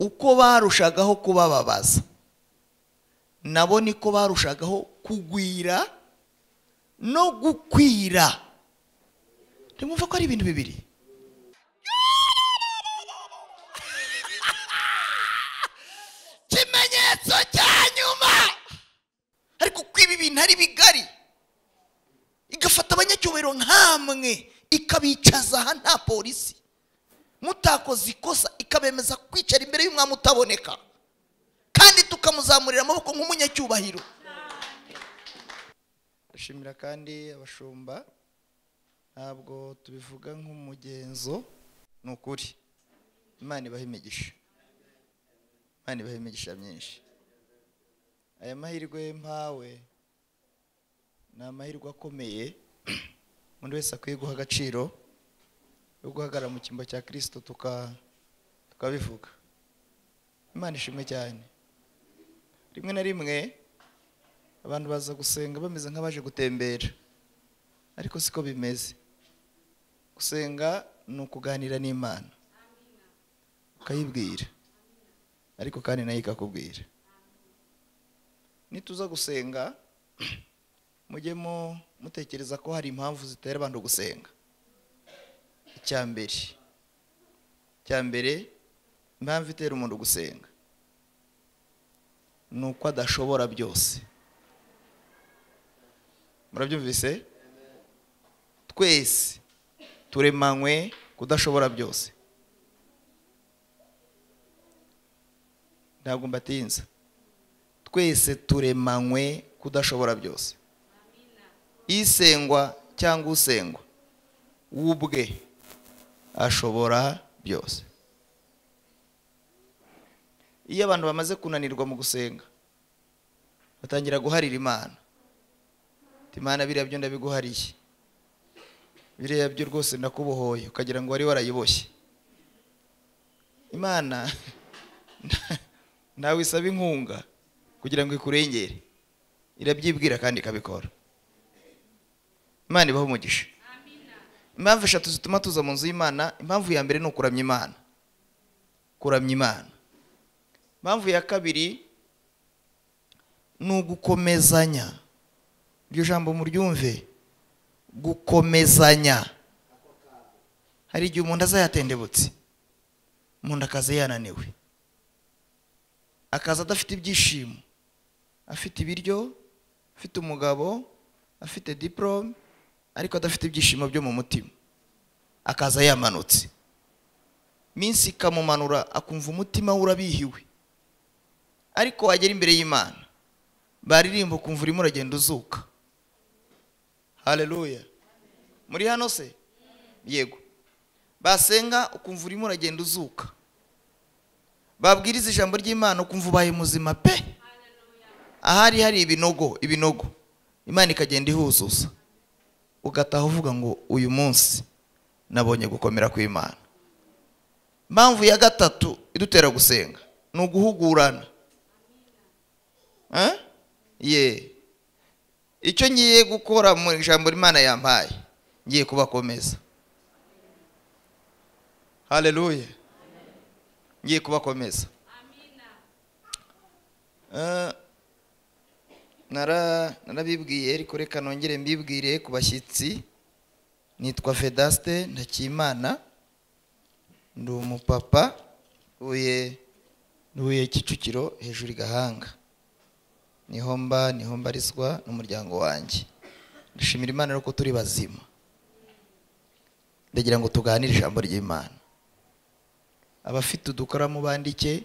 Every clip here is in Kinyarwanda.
uko barushagaho kubababaza nabo niko barushagaho kugwira no gukwira. Ndumva ko ari ibintu bibiri. Kimenyetso cya nyuma. Ariko kwiba ibintu ari bigari, igafata abanyacyubahiro nkamwe ikabicaza aha nta polisi, mutakoze ikosa ikabemeza kwicara imbere y'umwami utaboneka, kandi tukamuzamurira amaboko nk'umunyacyubahiro. Ashimira kandi abashumba, ntabwo tubivuga nk'umugenzo, ni ukuri. Imana ibahe imigisha, Imana ibahe imigisha myinshi. Aya mahirwe mpawe ni amahirwe akomeye umuntu wese akwiye guha agaciro, yo guhagarara mu cyimbo cya Kristo tukabivuga. Imana ishimwe cyane. Rimwe na rimwe abantu baza gusenga bameze nk'abaje gutembera, ariko siko bimeze. Gusenga ni ukuganira n'Imana, ukayibwira, ariko kandi nayo ikakubwira. Nituza gusenga mujyemo mutekereza ko hari impamvu zitera abantu gusenga. Icyambere impamvu itera umuntu gusenga ni uko adashobora byose. Murabyumvise? Twese turemanywe kudashobora byose. Ntabwo mbatinza. Twese turemanywe kudashobora byose. Isengwa cyangwa usengwa ubwe ashobora byose. Iyo abantu bamaze kunanirwa mu gusenga, batangira guharira Imana. Imana biriya byo ndabiguhariye, biriya byo rwose ndakubohoye, ukagira ngo wari warayiboshye. Imana nawe isaba inkunga kugira ngo ikurengere, irabyibwira kandi ikabikora. Imana ibaho umugisha. Impamvu eshatu zituma tuza mu nzu y'Imana. Impamvu ya mbere ni ukuramya Imana, kuramya Imana. Impamvu ya kabiri ni ugukomezanya. Iryo jambo muryumve, gukomezanya. Hari igihe umuntu azayatendebutse, umuntu akaza yananiwe, akaza adafite ibyishimo, afite ibiryo, afite umugabo, afite diplome, ariko adafite ibyishimo byo mu mutima. Akaza yamanutse, minsi ikamumanura, akumva umutima we urabihiwe. Ariko wagera imbere y'Imana, baririmba ukumva urimo uragenda uzuka. Haleluya. Muri hano se? Yego. Basenga ukumva urimo uragenda uzuka. Babwiriza ijambo ry'Imana ukumva ubaye muzima pe. Ahari hari ibinogo, Imana ikagenda ihuzuza. Ugataha uvuga ngo uyu munsi nabonye gukomera kw'Imana. Impamvu ya gatatu idutera gusenga ni uguhugurana. Icyo ngiye gukora mu ijambo Imana yampaye, ngiye kubakomeza. Haleluya. Ngiye kubakomeza. Narabibwiye, ariko reka nongere mbibwire ku bashyitsi. Nitwa VEDASTE Imana, ndi umupapa uye Kicukiro hejuru i Gahanga. Niho mbarizwa n'umuryango wanjye. Ndashimira Imana ko turi bazima. Ndagira ngo tuganire ijambo ry'Imana. Abafite udukaramu bandike,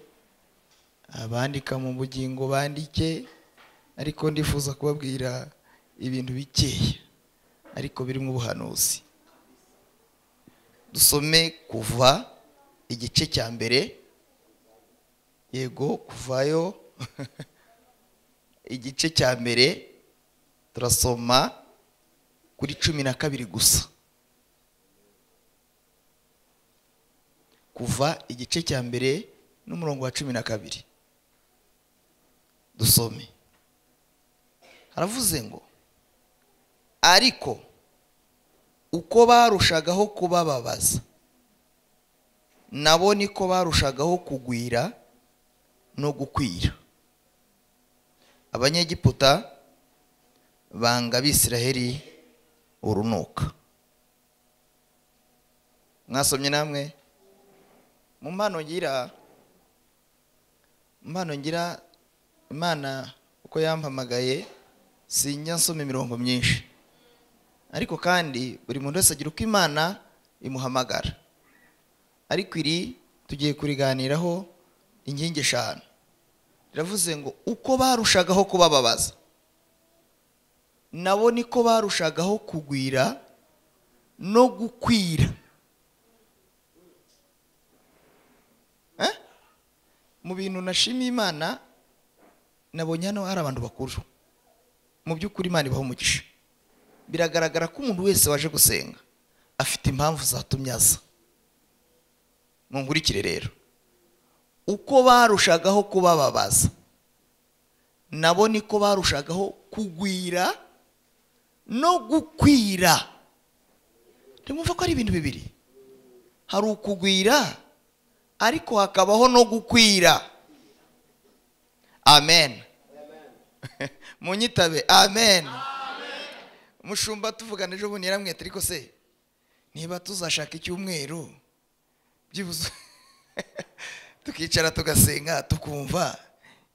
abandika mu bugingo bandike, ariko ndifuza kubabwira ibintu bikeya ariko birimo ubuhanuzi. Dusome Kuva igice cya mbere. Yego, kuvayo igice cya mbere turasoma kuri 12 gusa. Kuva igice cya mbere n'umurongo wa 12. Dusome. Haravuze ngo, ariko uko barushagaho kubababaza nabo niko barushagaho kugwira no gukwira. Abanyegiputa banga Abisiraheli urunuka. Mwasomye namwe? Mu mpano ngira Imana uko yampamagaye sinjya nsoma imirongo myinshi, ariko kandi buri muntu wese agira uko Imana imuhamagara. Ariko iri tugiye kuriganiraho ingingi 5. Riravuze ngo uko barushagaho kubababaza nabo niko barushagaho kugwira no gukwira. Mu bintu nashimiye Imana nabonye hano hari abantu bakuru. Mu by'ukuri Imana ibaho umugisha. Biragaragara ko umuntu wese waje gusenga afite impamvu zatumye aza. Munkurikire rero, uko barushagaho kubababaza nabo niko barushagaho kugwira no gukwira. Ndumva ko ari ibintu bibiri. Hari ukugwira ariko hakabaho no gukwira. Amen. Munyitabe amen. Mushumba tuvugana ejo bundi yaramwete, ariko se niba tuzashaka icyumweru byibuze tukicara tugasenga tukumva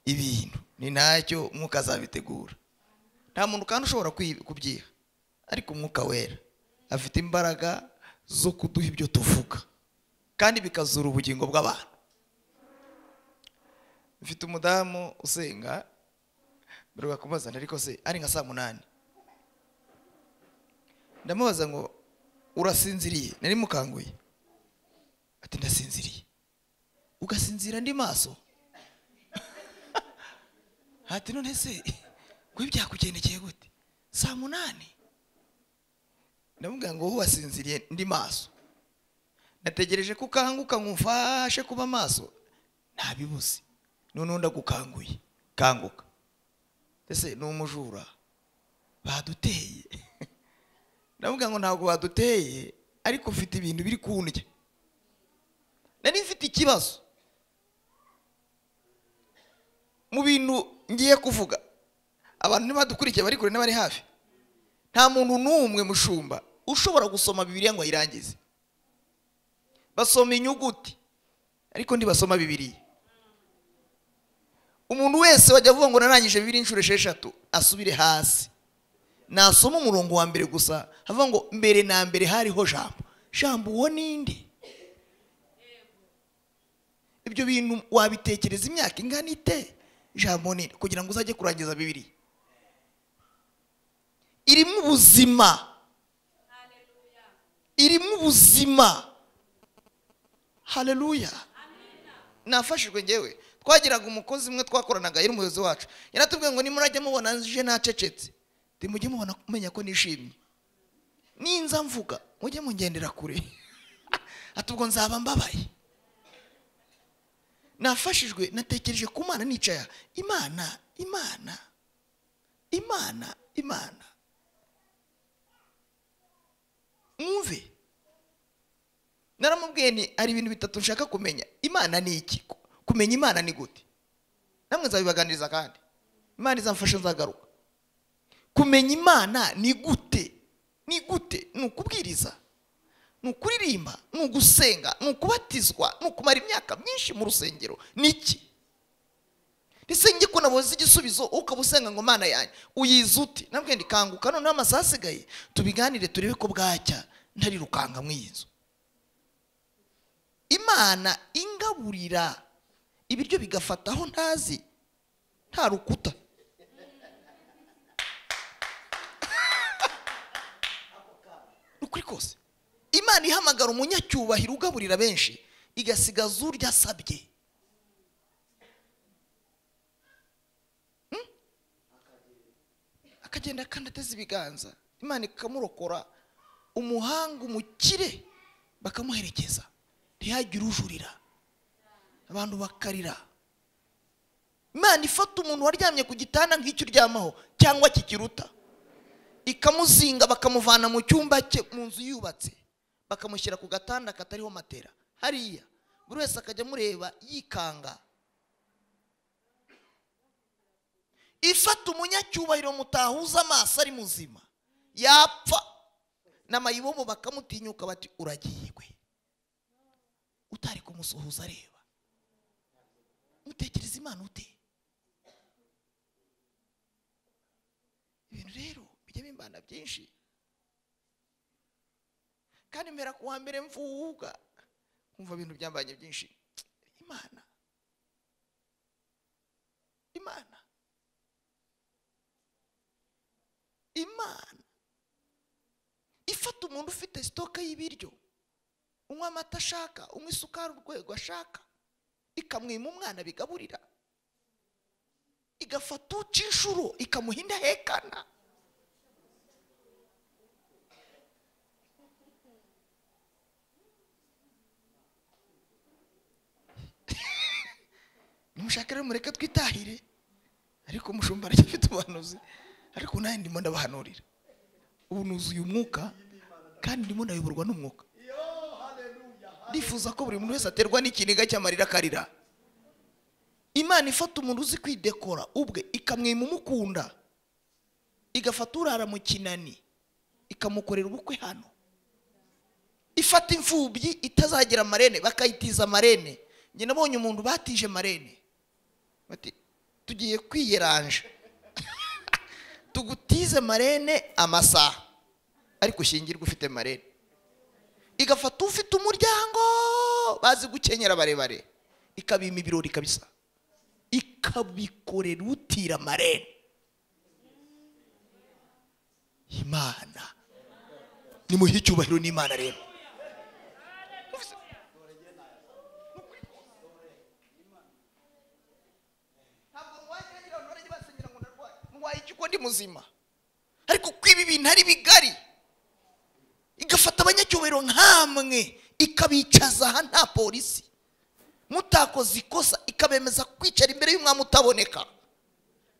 ibintu, ni nacyo Mwuka azabitegura. Nta muntu kandi ushobora kubyiha, ariko Umwuka wera afite imbaraga zo kuduha ibyo tuvuga kandi bikazura ubugingo bw'abantu. Mfite umudamu usenga, biruka kumazana, ariko se ari nka 8. Ndamubaza ngo urasinziriye? Nari mukanguye. Ati ndasinziriye. Ugasinzira ndi maso? Ati none se kwi byakugendekeye gute 8? Ndamubwira ngo wasinziriye ndi maso. Nategereje ko ukanguka ngumfashe kuba maso, ntabibuze. None ndagukanguye, kanguka. Ese ni umujura baduteye? Ndamubwira ngo ntabwo baduteye, ariko ufite ibintu biri kundya. Nari mfite ikibazo mu bintu ngiye kuvuga. Abantu nibadukurikiye bari kure n'abari hafi, nta muntu n'umwe mushumba ushobora gusoma Bibiliya ngo ayirangize. Basoma inyuguti ariko ndibasoma Bibiliya. Umuntu wese wajya avuga ngo narangije Bibiliya inshuro 6 asubire hasi, nasoma umurongo wa mbere gusa, havuga ngo mbere na mbere hariho jambo. Jambo uwo ninde? Ibyo bintu wabitekereza imyaka ingana ite? Jambo ninde kugira ngo uzajye kurangiza Bibiliya? Irimo ubuzima. Irimo ubuzima. Haleluya. Nafashijwe ngewe, twagiraga umukozi umwe twakoranaga, yari umuyobozi wacu. Yaratubwiye ngo nimurajya mubona nje nacecetse, mujye mubona kumenya ko nishimye. Ninza mvuga mujye mungendera kure. Atubwo nzaba mbabaye. Nafashijwe, natekereje ku Mana nicaya. Imana, Imana, Imana, Imana. Mwumve. Naramubwiye ni ari ibintu bitatu nshaka kumenya. Imana ni iki? Kumenya Imana ni gute? Namwe nzabibaganiriza kandi. Imana izamfasha nzagaruka. Kumenya Imana ni gute? Ni gute? Nukubwiriza, nukuririmba, nugusenga, nukubatizwa, nukumara imyaka myinshi mu rusengero. Niki? Nisenge ko naboze igisubizo ukabusenga ngo Mana yanjye uyizuti. Nabwe ndikanguka none amasasigaye tubiganire turebe ko bwacya ntari rukanga mwiyinzu. Imana ingaburira ibiryo bigafataho ntazi, nta rukuta. Ukuri kose Imana ihamagara umunyacyubahiro ugaburira benshi, igasigaza urya asabye. Akagenda kandi ateze ibiganza, Imana ikamurokora. Umuhanga umukire bakamuherekeza, ntihagire ujurira, abantu bakarira. Imana ifata umuntu waryamye ku gitanda nk'icyo uryamaho cyangwa kikiruta, ikamuzinga bakamuvana mu cyumba cye mu nzu yubatse, bakamushyira ku gatanda katariho matera hariya, buri wese akajya mureba yikanga. ifata umunyacyubahiro mutahuza amaso ari muzima yapfa n'amayibobo bakamutinyuka bati uragiye gwe utari kumusuhuza areba mutekereza Imana ute ibintu rero bijya bimbana byinshi kandi mpera kuwa mbere mvuga kumva ibintu byambanye byinshi Imana ifata umuntu ufite stoka y'ibiryo unywa amata ashaka unywa isukari urwego ashaka ikamwima umwana bigaburira igafata uca inshuro ikamuha indahekana nimushaka rero mureke twitahire ariko umushumba aracyafite ubuhanuzi ariko nawe ndimo ndabahanurira ubu nuzuye umwuka kandi ndimo ndayoborwa n'umwuka ndifuza ko buri muntu wese aterwa n'ikiniga cy'amarira karira Imana ifata umuntu uzi kwidekora ubwe ikamwima umukunda igafata urara mu kinani ikamukorera ubukwe hano ifata imfubyi itazagira marene bakayitiza marene njye nabonye umuntu batije marene bati tugiye kwiyeranja tugutize marene amasaha ariko ushingirwa ufite marene igafata ufite umuryango bazi gukenyera barebare ikabima ibirori kabisa ikabikorera utira marene Imana nimuhe icyubahiro n'Imana rero ko ndi muzima ariko kwiba ibintu ari bigari igafata abanyacyubahiro nkamwe ikabicaza aha nta polisi mutakoze ikosa ikabemeza kwicara imbere y'umwami utaboneka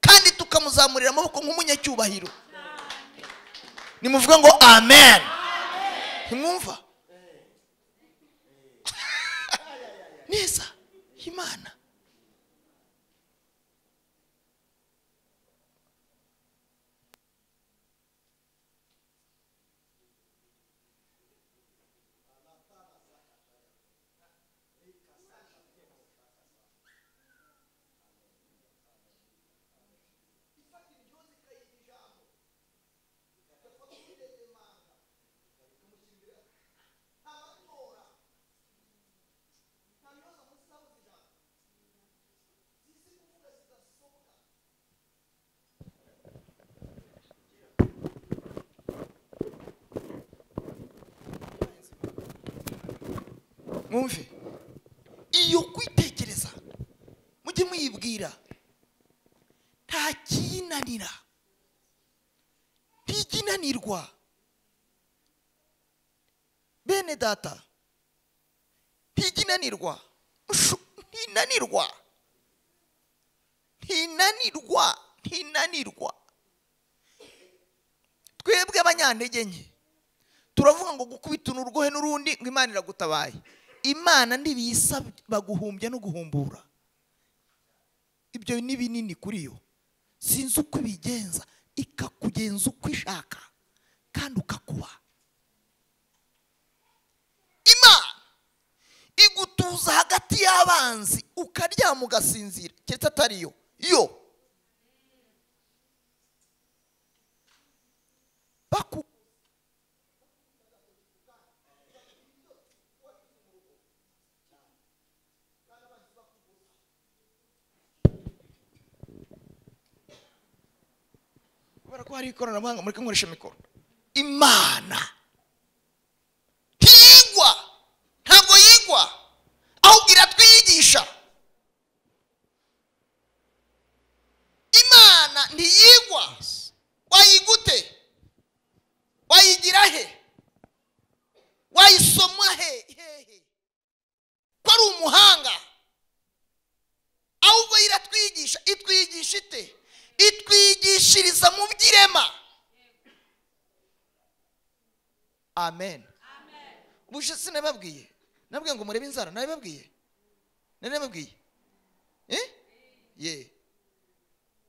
kandi tukamuzamurira amaboko nk'umunyacyubahiro nimuvuga ngo amen ntimwumva neza Imana mwumve iyo kwitekereza mujye mwibwira nta kinanira ntiginanirwa bene data ntiginanirwa ntinanirwa twebwe abanyantege nke turavuga ngo gukubita urwohe n'urundi ngo Imana iragutabaye Imana ndibisa baguhumbya no guhumbura ibyo ni binini kuri yo sinzi uko bigenza ikakugenza uko ishaka kandi ukakuba Imana igutuza hagati y'abanzi ukaryama ugasinzira keretse atari yo ko hari ikoranabuhanga muri kankoresha mikoro Imana ntigwa ntabwo yigwa ahubwo iratwiyigisha Imana ntiyigwa wayigute wayigira he wayisoma hehe ko ari umuhanga ahubwo iratwiyigisha itwiyigisha ite itwigishiriza mu byirema amen ubushe sinababwiye nabwiye ngo murebe inzara nabibabwiye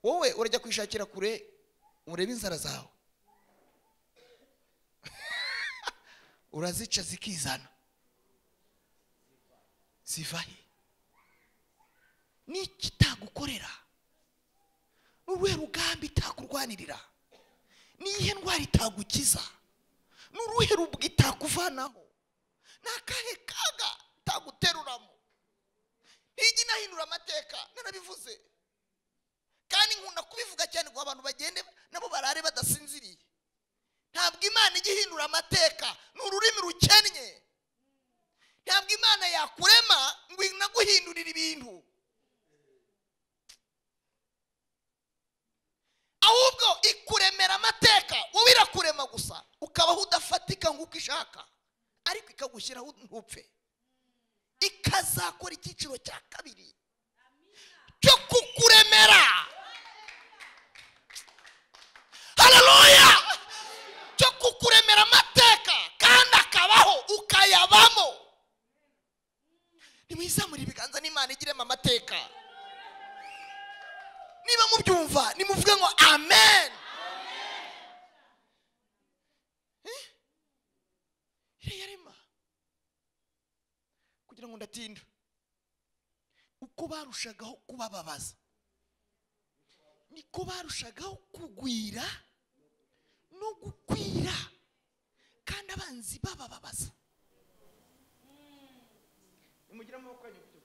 wowe urajya kwishakira kure urebe inzara zawe urazica zikizana zivahe niki tagukorera n'uruhe rugambi itakurwanirira niyihe ndwara itagukiza n'uruhe rubwa itakuvanaho n'akahe kaga taguteruramo ntigi nahindura amateka narabivuze kandi nkunda kubivuga cyane ngo abantu bagende nabo barare badasinziriye ntabwo Imana igihindura amateka n'ururimi rukennye ntabwo Imana yakurema ngo inaguhindurira ibintu ahubwo ikuremera amateka wowe irakurema gusa ukabaho udafatika nk'uko ishaka ariko ikagushyiraho ntupfe ikazakora icyiciro cya kabiri cyo kukuremera haleluya cyo kukuremera amateka kandi akabaho ukayabamo nimwizamura ibiganza n'Imana igirema amateka niba mubyumva nimuvuge ngo amen yarema kugira ngo ndatinda uko barushagaho kubababaza niko barushagaho kugwira no gukwira kandi abanzi babababaza nimugira amaboko yanyu gutyo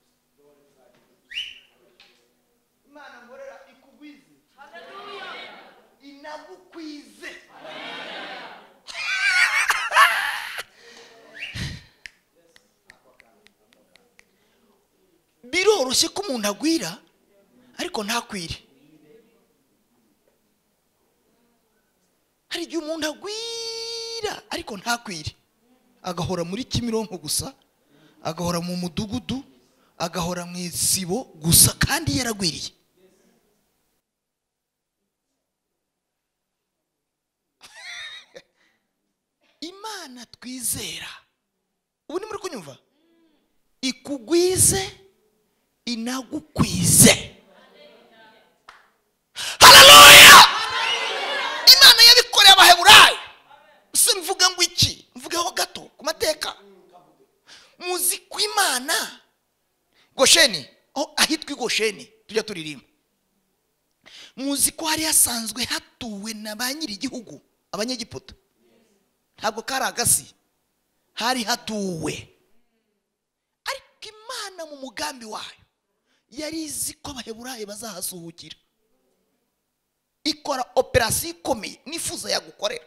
Imana ngorera ikugwize haleluya inagukwize biroroshye ko umuntu agwira ariko ntakwire hari igihe umuntu agwira ariko ntakwire agahora muri Kimironko gusa agahora mu mudugudu agahora mu isibo gusa kandi yaragwiriye Imana twizera ubu ni muri kunyumva ikugwize inagukwize haleluya Imana yabikoreye abaheburayo se mvuga ngo iki mvugaho gato ku mateka muzi ko Imana Gosheni ahitwa Gosheni tujya turirimba muzi ko hari hasanzwe hatuwe na ba nyiri igihugu abanyegiputa ntabwo kari agasi hari hatuwe ariko Imana mu mugambi wayo yari izi ko abaheburayo bazahasuhukira ikora operasiyo ikomeye nifuza yagukorera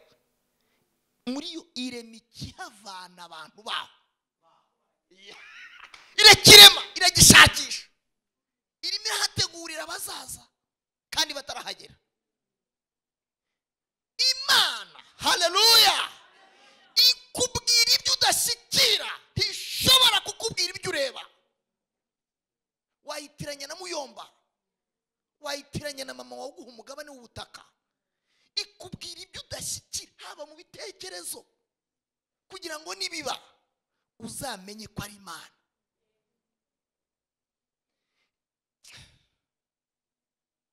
muri yo irema ikihavana abantu baho irakirema iragishakisha irimo irahategurira abazaza kandi batarahagera Imana haleluya ikubwira ibyo udashyikira ntishobora kukubwira ibyo ureba wayitiranya na muyomba wayitiranya na mama wawe uguha umugabane w'ubutaka ikubwira ibyo udashyikira haba mu bitekerezo kugira ngo nibiba uzamenye ko ari Imana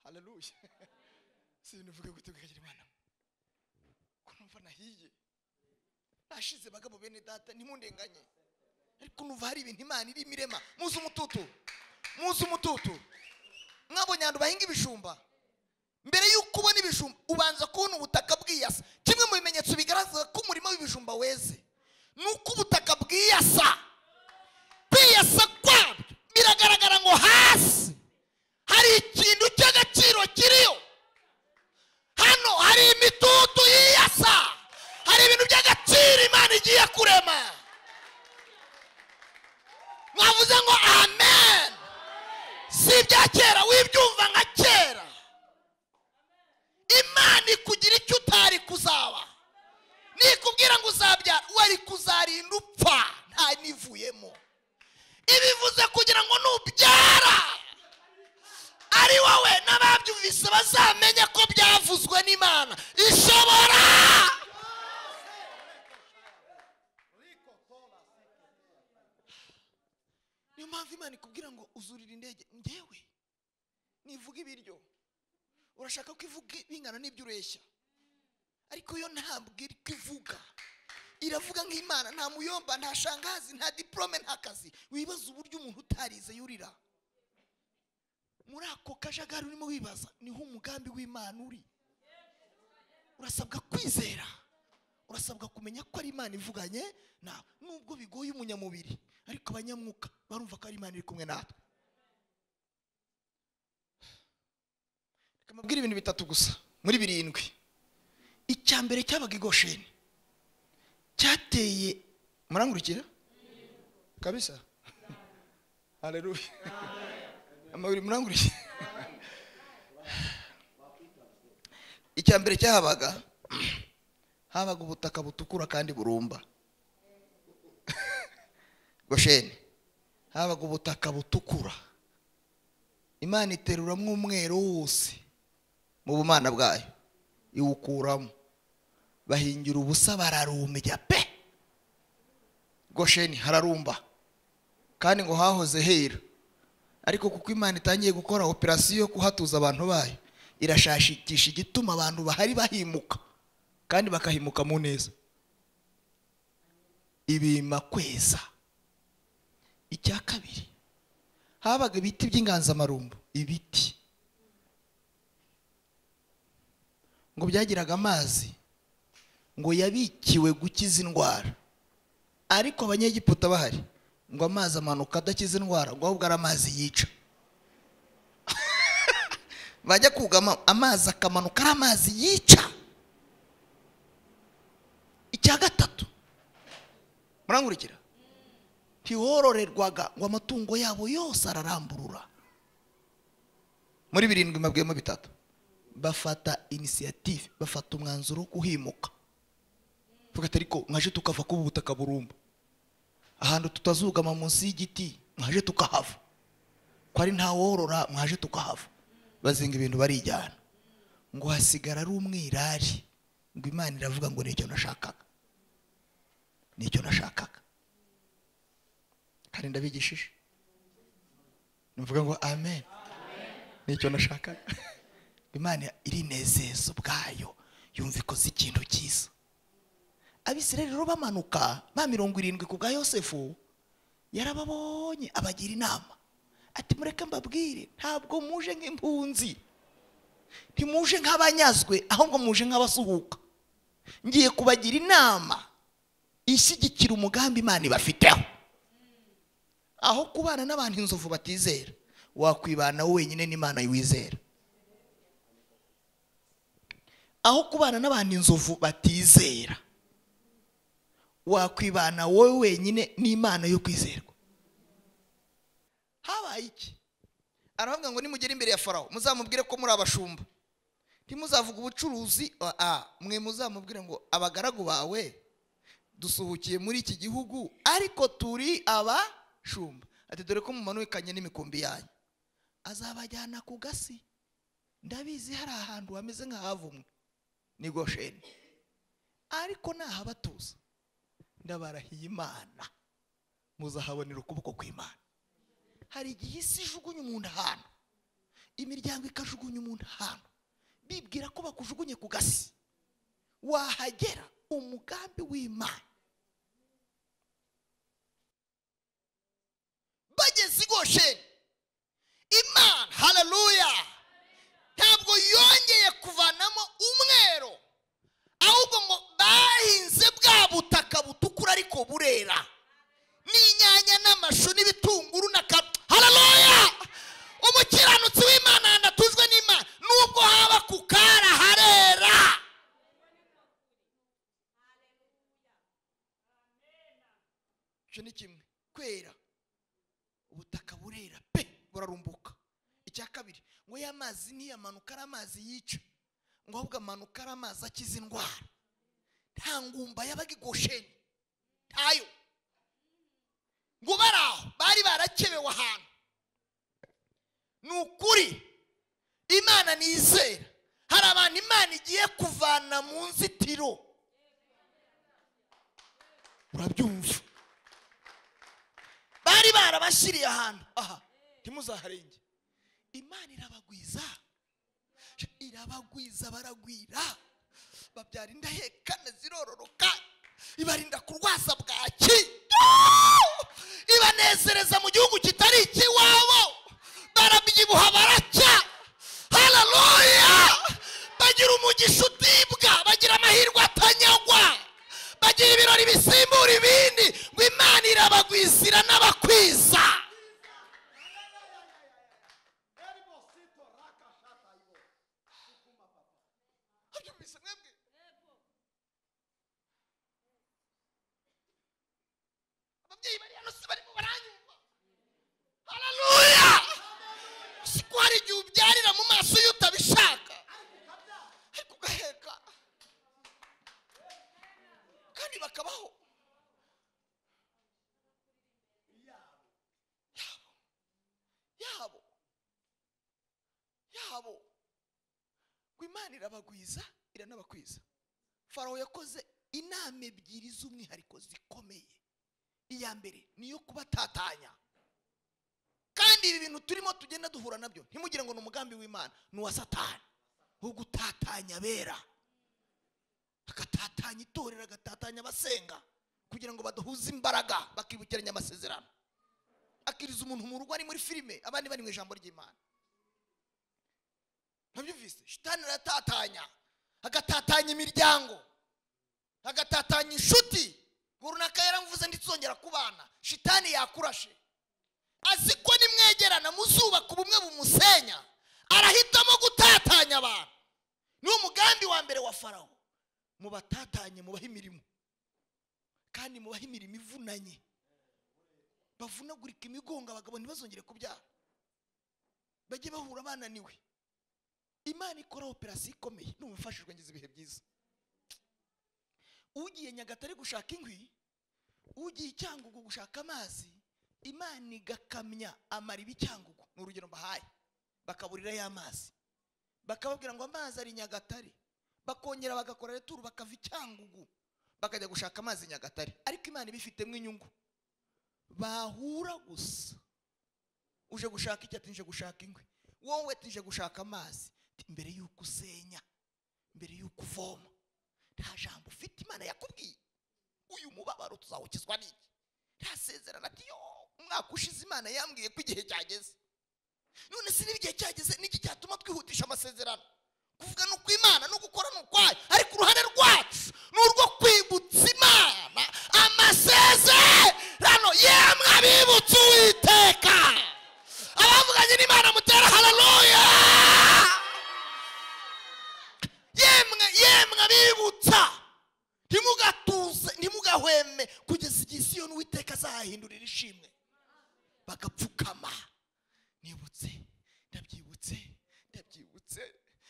haleluya sinivuge gutegekera Imana ko numva nahiye nashize bagabo bene data ntimundenganye ariko numva hari ibintu Imana iri mirema muzi umututu mwabonye abantu bahinga ibijumba mbere yuko ubona ibijumba ubanza kubona ubutaka bwiyasa kimwe mu bimenyetso bigaragaza ko umurimo w'ibijumba weze nuko ubutaka bwiyasa kwabyo biragaragara ngo hasi hari ikintu cy'agaciro kiriyo hano hari imitutu yiyasa hari ibintu by'agaciro Imana igiye kurema mwavuze ngo amen si ibya kera wibyumva nka kera Imana ikugira icyo utari kuzaba nikubwira ngo uzabyara wari kuzarinda upfa nta nivuyemo ibivuze kugira ngo nubyara ari wowe n'ababyumvise bazamenye ko byavuzwe n'Imana ishobora niyo mpamvu Imana ikubwira ngo uzurira indege ngewe nivuga ibiryo urashaka ko ivuga bingana n'ibyo ureshya, ariko yo ntabwo iri kuvuga. Iravuga nk'Imana, nta muyomba, nta shangazi, nta diplome, nta kazi. Wibaza uburyo umuntu utarize yurira muri ako kajagari urimo wibaza, niho umugambi w'Imana uri. Urasabwa kwizera, urasabwa kumenya ko ari Imana ivuganye nawe, nubwo bigoye umunyamubiri, ariko abanyamwuka barumva ko ari Imana iri kumwe natwe. Kamabwira ibintu bitatu gusa muri 7. Icyambere cyabaga i Gosheni, cyateye, murangurikira kabisa. Haleluya. Amabiri murangurikira. Icyambere cyahabaga, habaga ubutaka butukura kandi burumba. Gosheni habaga ubutaka butukura, Imana iteruramwo umwero wose mu bumana bwayo, iwukuramo, bahingira ubusa bararumya pe. Gosheni hararumba kandi ngo hahoze hera, ariko kuko Imana itangiye gukora operasiyo yo kuhatuza abantu bayo, irashashikisha igituma abantu bahari bahimuka kandi bakahimuka mu neza. Ibima kweza. Icya kabiri, habaga ibiti by'inganzamarumbu, ibiti ngo byagiraga amazi, ngo yabikiwe gukiza indwara, ariko abanyegiputa bahari ngo amazi amanuka adakiza indwara, ngo ahubwo ari amazi yica. Bajya kugama amazi akamanuka ari amazi yica. Icya gatatu, murangurikira, ntiwororerwaga ngo amatungo yabo yose araramburura. Muri 7 mabwemo 3 bafata initiative, bafata umwanzuro kuhimuka. Vuga ariko mwaje tukava ku butaka burumba, ahantu tutazugama munsi y'igiti, mwaje tukahava. Ko ari nta worora, mwaje tukahava. Bazinga ibintu barijyana, ngo hasigara ari umwirari, ngo Imana iravuga ngo nicyo nashakaga, nicyo nashakaga. Kandi ndabigishije, nuvuga ngo amen, nicyo nashakaga. Imana irinezeza ubwayo, yumva ikoze ikintu cyiza. Abisirayeli rero bamanuka ba 70 ku bwa Yosefu, yarababonye abagira inama ati mureke mbabwire, ntabwo muje nk'impunzi, ntimuje nk'abanyazwe, ahubwo muje nk'abasuhuka. Ngiye kubagira inama ishyigikira umugambi Imana ibafiteho. Aho kubana n'abantu inzovu batizera, wakwibana wenyine n'Imana yiwizera. Aho kubana n'abantu inzovu batizera, wakwibana wowe wenyine n'Imana yo kwizerwa. Habaye iki? Aravuga ngo nimugere imbere ya Farawo muzamubwire ko muri abashumba, ntimuzavuga ubucuruzi, mwe muzamubwire ngo abagaragu bawe dusuhukiye muri iki gihugu, ariko turi abashumba. Ati dore ko mumanukanye n'imikumbi yanyu, azabajyana ku gasi. Ndabizi hari ahantu hameze nk'ahavumwe, ni Gosheni, ariko nahabatuza ndabarahiye Imana muzahabonera ukuboko kw'Imana. Hari igihe isi ijugunya umuntu ahantu, imiryango ikajugunya umuntu ahantu, bibwira ko bakujugunye ku gasi, wahagera umugambi w'Imana. Bageze i Gosheni, Imana, haleluya, ntabwo yongeye kuvanamo umwero, ahubwo ngo bahinze bwa butaka butukura ariko burera, n'inyanya n'amashu n'ibitunguru na karoti. Haleluya! Umukiranutsi w'Imana yanatuzwe n'Imana, nubwo haba kukara harera. Cyo ni kimwe, kwera ubutaka burera pe, burarumbuka. Icya kabiri, ngo ya mazi ntiyamanuka ari amazi yica, ngo ahubwo amanuka ari amazi akiza indwara. Nta ngumba yabaga i Gosheni, ntayo. Ngo baraho bari barakebewe ahantu. Nukuri Imana nizera, hari abantu Imana igiye kuvana mu nzitiro. Urabyumva? Bari barabashiriye ahantu, aha ntimuzaharenge. Imana irabagwiza, irabagwiza baragwira babyara indahekana zirororoka ibarinda kurwaza bwaki ibanezereza mu gihugu kitari ikiwabo barabyibuha baracya haleluya bagira umugisha utibwa bagira amahirwe atanyagwa bagira ibirori bisimbura ibindi ngo Imana irabagwizira n'abakwiza ababyeyi bari hano si barimo baranyumva haleluya siko hari igihe ubyarira mu maso iyo utabishaka ariko ugaheka kandi bakabaho yabo ngo Imana irabagwiza iranabakwiza. Farawo yakoze inama ebyiri z'umwihariko zikomeye. Iya mbere niyo kubatatanya, kandi ibi bintu turimo tugenda duhura nabyo ntimugire ngo ni umugambi w'Imana, ni uwa Satani wo gutatanya abera, agatatanya itorero, agatatanya abasenga kugira ngo badahuza imbaraga bakibukiranya amasezerano. Akiriza umuntu mu rugo ari muri filime, abandi bari mu ijambo ry'Imana. Nabyumvise Shitani aratatanya, agatatanya imiryango, agatatanya inshuti. Runaka yaramvuze nditsongera kubana, Shitani yakurashe azi ko nimwegerana muzubaka ubumwe bumusenya, arahitamo gutatanya abantu. Ni umugambi wa mbere wa Farawo, mubatatanye mubaha imirimo, kandi mubaha imirimo ivunanye, bavunagurika imigongo abagabo ntibazongere kubyara, bajye bahura bananiwe. Imana ikora operasiyo ikomeye, n'umufashijwe ngize ibihe byiza. Ugiye Nyagatare gushaka inkwi, ugiye Cyangugu gushaka amazi, Imana igakamya amariba Cyangugu, n'urugero mbahaye, bakaburira y'amazi, bakababwira ngo amazi ari Nyagatare, bakongera bagakora returu bakava Cyangugu bakajya gushaka amazi Nyagatare. Ariko Imana ibifitemo inyungu, bahura gusa. Uje gushaka iki? Ati nje gushaka inkwi. Wowe tije gushaka amazi. Imbere y'uko usenya, imbere y'uko uvoma, nta jambo ufite Imana yakubwiye. Uyu mubabaro tuzawukizwa n'iki? Ntasezerana ati yo umwaka ushize Imana yambwiye ko igihe cyageze. None si n'igihe cyageze, niki cyatuma twihutisha amasezerano? Kuvuga no kw'Imana no gukora no kwayo, ariko uruhare rwacu n'urwo kwibutsa Imana amasezerano. Yemwe abibutsa Uwiteka, abavuganye n'Imana mutera haleluya. Yemwe abibutsa, ntimugatuze ntimugahweme kugeza igihe Siyoni Uwiteka azahindurira ishimwe, bagapfukama. Ndabyibutse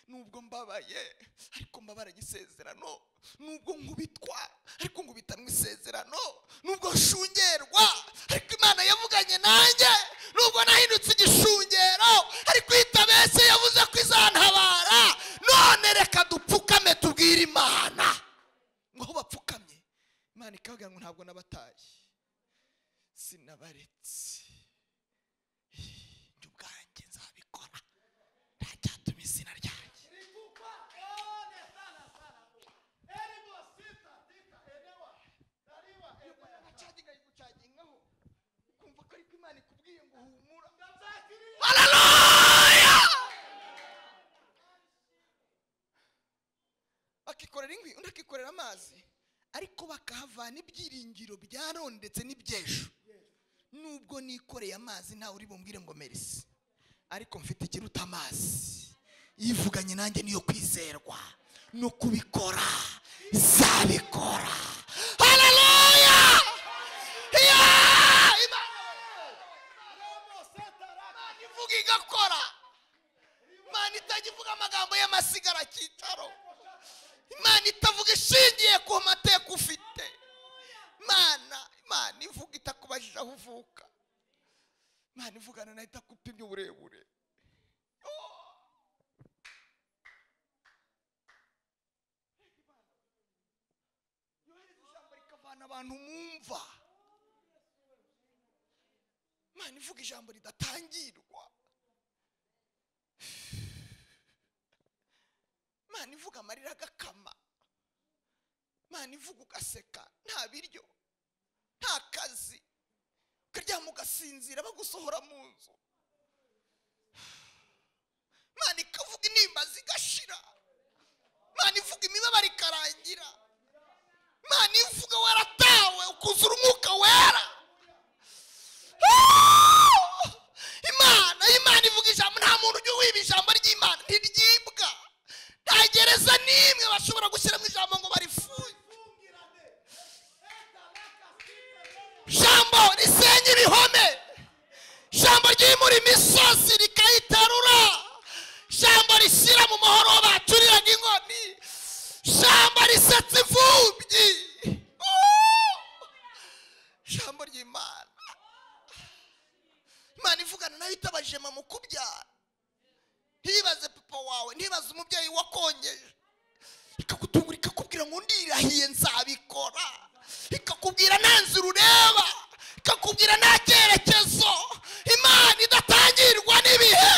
nubwo mbabaye ariko mbabara gisezerano, nubwo nkubitwa ariko nkubitanwa isezerano, nubwo nshungerwa ariko Imana yavuganye nanjye, nubwo nahindutse igishungero ariko itabese yavuze ko izantabara. None reka dupfukame tubwire Imana. Ngo bapfukamye Imana ikabwira ngo ntabwo nabataye, sinabaretse, ubwanjye nzabikora, ntacyatuma izina ryanjye. Kumva ko ariko Imana ikubwiye ngo humura. Haleluya. Bakikorera inkwi, undi akikorera amazi, ariko bakahavana ibyiringiro byarondetse n'ibyesho. Nubwo nikoreye amazi ntawe uri bumbwire ngo merci, ariko mfite ikiruta amazi. Yivuganye nanjye niyo kwizerwa, no kubikora izabikora. Haleluya. Ivuga igakora. Imana itagivuga amagambo y'amasigara cyitaro. Imana itavuga ishingiye ku mateka ufite. Imana ivuga itakubajije aho uvuka. Imana ivugana nayo itakupimye uburebure. Yohereza ijambo rikavana abantu mumva. Imana ivuga ijambo ridatangirwa. Imana ivuga amarira agakama, Imana ivuga ugaseka, nta biryo nta kazi, ukaryama ugasinzira bagusohora mu nzu. Imana ikavuga intimba zigashira, Imana ivuga imibabaro ikarangira, Imana ivuga waratawe ukuzura umwuka wera. Imana ivuga ijambo, nta muntu ujya wiba ijambo ry'Imana, ntiryibwa. Nta gereza n'imwe bashobora gushyiramo ijambo ngo barifunge. Ijambo risenya ibihome, ijambo ryimura imisozi rikayitarura, ijambo rishyira mu mahoro bacuriraga inkoni, ijambo risetsa imfubyi. Ijambo ry'Imana. Imana ivugana nawe itabajije mama kubyara. Ntibaze papa wawe, ntibaze umubyeyi wakongeje, ikagutungura ikakubwira ngo ndirahiye nzabikora, ikakubwira nta nzira ureba, ikakubwira nta cyerekezo. Imana idatangirwa n'ibihe,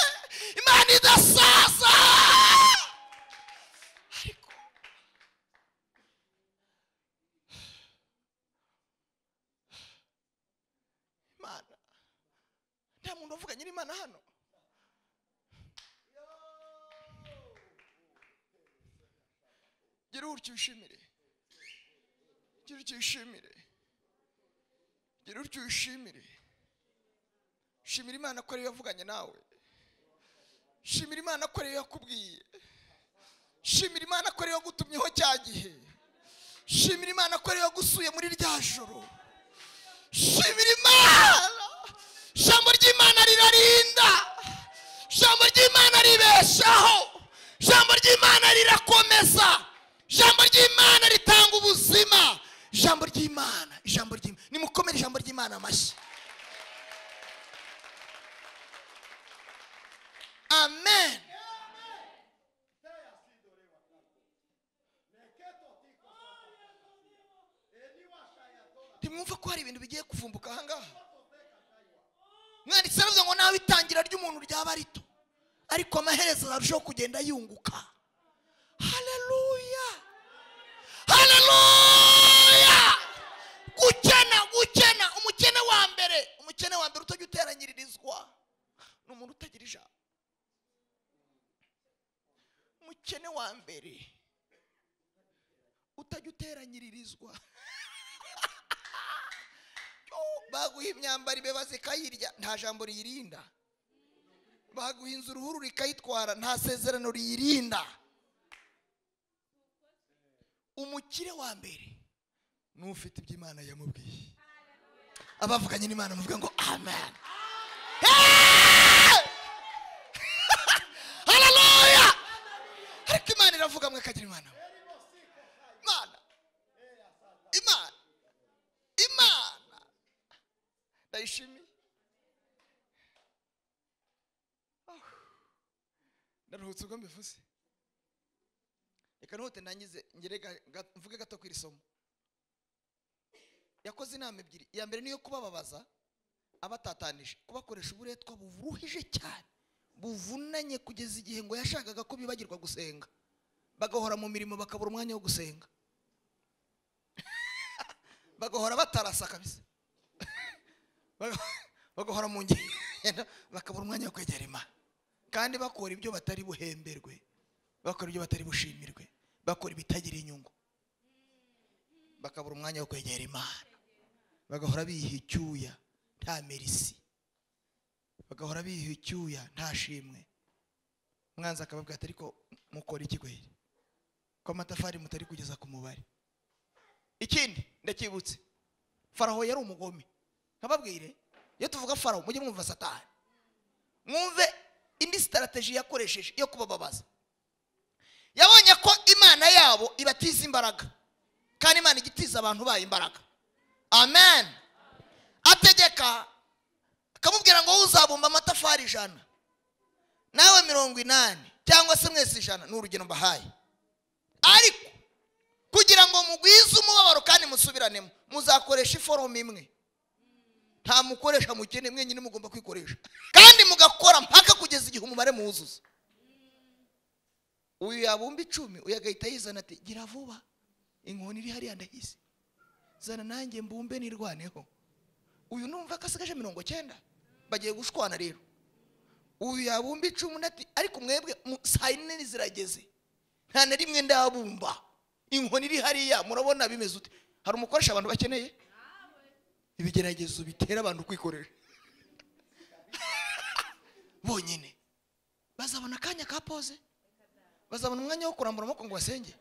Imana idasaza. Ariko Imana, nta muntu uvuganye n'Imana hano. Gira utyo wishimire, gira utyo wishimire, gira utyo wishimire. Shimira Imana ko ariyo yavuganye nawe, shimira Imana ko ariyo yakubwiye, shimira Imana ko ariyo yagutumyeho cya gihe, shimira Imana ko ariyo yagusuye muri rya joro. Shimira Imana. Ijambo ry'Imana rirarinda, ijambo ry'Imana ribeshaho, ijambo ry'Imana rirakomeza, ijambo ry'Imana ritanga ubuzima. Ijambo ry'Imana, ijambo ry'Imana. Nimukomere ijambo ry'Imana amashyi. Amen. Timwumva ko hari ibintu bigiye kuvumbuka aha ngaha. Mwanditse aravuga ngo nawe itangira ry'umuntu ryaba rito, ariko amaherezo arushaho kugenda yunguka. Haleluya, haleluya. Gukena, umukene wa mbere utajya uteranyiririzwa ni umuntu utagira ijambo. Umukene wa mbere utajya uteranyiririzwa. Baguha imyambaro ibeba zikayirya, nta jambo riyirinda. Baguha inzu uruhuru rikayitwara, nta sezerano riyirinda. Umukire wa mbere n'ufite ibyo Imana yamubwiye. Abavuganye n'Imana muvuga ngo amen. Haleluya. Ariko Imana iravuga mwe kagira Imana. Imana ndayishimiye. Ndaruhutse ubwo mbivuze. Reka nihute ndangize mvuge gato ku iri somo. Yakoze inama ebyiri. Iya mbere niyo kubababaza abatatanije, kubakoresha uburetwa buvuruhije cyane, buvunanye kugeza igihe ngo yashakaga ko bibagirwa gusenga, bagahora mu mirimo bakabura umwanya wo gusenga, bagahora batarasa kabisa, bagahora mu ngendo bakabura umwanya wo kwegera Imana, kandi bakora ibyo batari buhemberwe, bakora ibyo batari bushimirwe, bakora ibitagira inyungu, bakabura umwanya wo kwegera Imana, bagahora biha icyuya nta merisi, bagahora biha icyuya nta shimwe. Mwanza akababwira ati ariko mukora iki kweli ko amatafari mutari kugeza ku mubare? Ikindi ndakibutse, Faraho yari umugome. Nkababwire, iyo tuvuga Faraho mujye mwumva Satani, mwumve indi strategy yakoresheje yo kubababaza. Yabonye ko Imana yabo ibatiza imbaraga, kandi Imana igitiza abantu bayo imbaraga. Amen. Ategeka akamubwira ngo uzabumba amatafari 100 nawe 80 cyangwa se mwese 100, n'urugero mbahaye. Ariko kugira ngo mugwize umubabaro kandi musubiranemo, muzakoresha iforoma imwe. Nta mukoresha mukene, mwenyine mugomba kwikoresha, kandi mugakora mpaka kugeza igihe umubare muwuzuza. uyu yabumba 10 uyu agahita yizana ati gira vuba inkoni iri hariya ndahise zana nanjye mbumbe nirwaneho. Uyu numva kasigaje 90 bagiye gushwana rero. Uyu yabumba 10 ati ariko mwebwe saa 4 zirageze nta na rimwe ndabumba inkoni iri hariya murabona bimeze ute. Hari umukoresha abantu bakeneye ibigeragezo bitera abantu kwikorera bonyine bazabona kanya ka pause bazabona umwanya wo kurambura amaboko ngo basenge.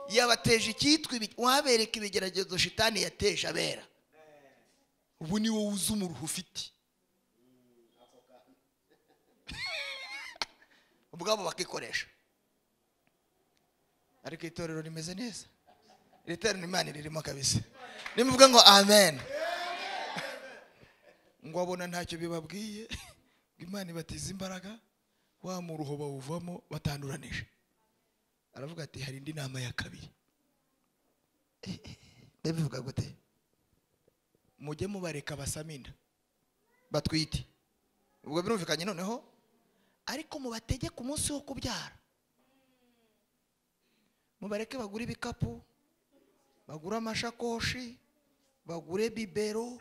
Yabateje ikitwa wabereka ibigeragezo shitani yateje abera. Ubu ni wowe uzumuruhu ufite ubwabo bakikoresha. Ariko itorero rimeze neza. Itorero Imana ririmo kabisa. Nimuvuga ngo amen. Ngo abona ntacyo bibabwiye. Imana ibatiza imbaraga wa muruho bawuvamo batanduranije. Aravuga ati hari indi nama ya kabiri. Bivuga gute? Mujye mubareka basaminda batwite. Ubwo birumvikanye noneho ariko mubatege ku munsi wo kubyara. Mubareke bagura ibikapu, bagura amashakoshi, bagure bibero,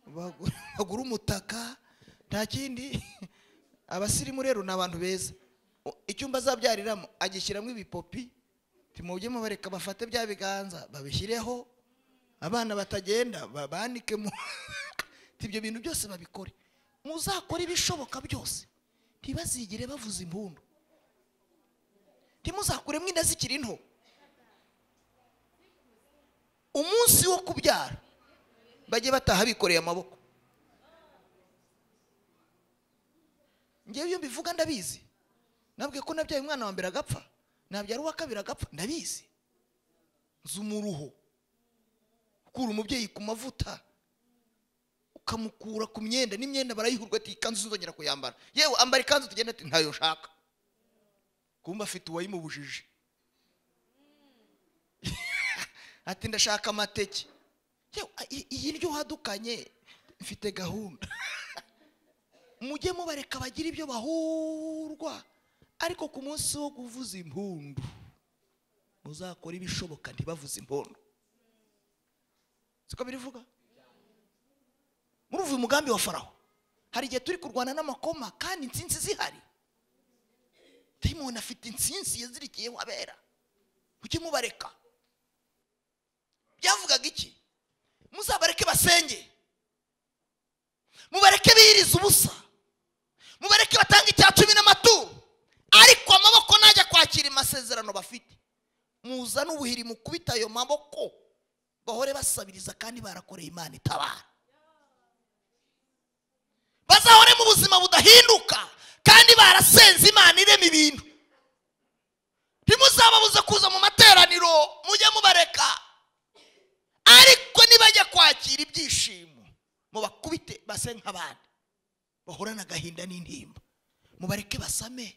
bagura umutaka, nta kindi. Abasirimu rero nabantu beza. Icyumba azabyariramo agishyiramo ibipopi. Timujye mubareka bafate bya biganza babishyireho. Abana batagenda babanike mu tibyo bintu byose babikore. Muzakora ibishoboka byose. Ntibazigire bavuza impundu. Timuzakuremo inda zikiri nto. Umunsi wo kubyara bajye bataha bikoreye amaboko. Ngewe iyo mbivuga ndabizi. Nabwiye ko nabyaye umwana wa mbere agapfa, nabyara uwa kabiri agapfa, ndabizi. Nzumuruho. Ukura umubyeyi ku mavuta ukamukura ku myenda, n'imyenda barayihurwa ati ikanzu uzongera kuyambara. Yewe ambara ikanzu tugenda ati ntayo nshaka. Kumba afite uwayimubujije. Ati ndashaka amateke. Yewe iyi ndyo hadukanye mfite gahunda. Mujye mubareka bagira ibyo bahurwa. Ariko ku munsi wo kuvuza impundu muzakora ibishoboka ntibavuze impundu. Siko birivuga? Muruvuye umugambi wa Faraho. Hari igihe turi kurwana n'amakoma kandi insinzi zihari. Dayimoni afite insinzi yazirikiyeho abera. Mujye mubareka. Byavugaga iki? Muzabareke basenge. Mubareke biriza ubusa. Mubareke batanga icya 10 n'amaturo. Ariko amaboko najya kwakira amasezerano bafite. Muza n'ubuhiri mukubita ayo maboko. Bahore basabiriza kandi barakoreye Imana itabara. Bazahore mu buzima budahinduka kandi barasenze Imana irema ibintu. Ntimuzababuze kuza mu materaniro, mujye mubareka. Ariko nibajya kwakira ibyishimo mubakubite base nk'abandi. Bahorana agahinda n'intimba. Mubareke basame.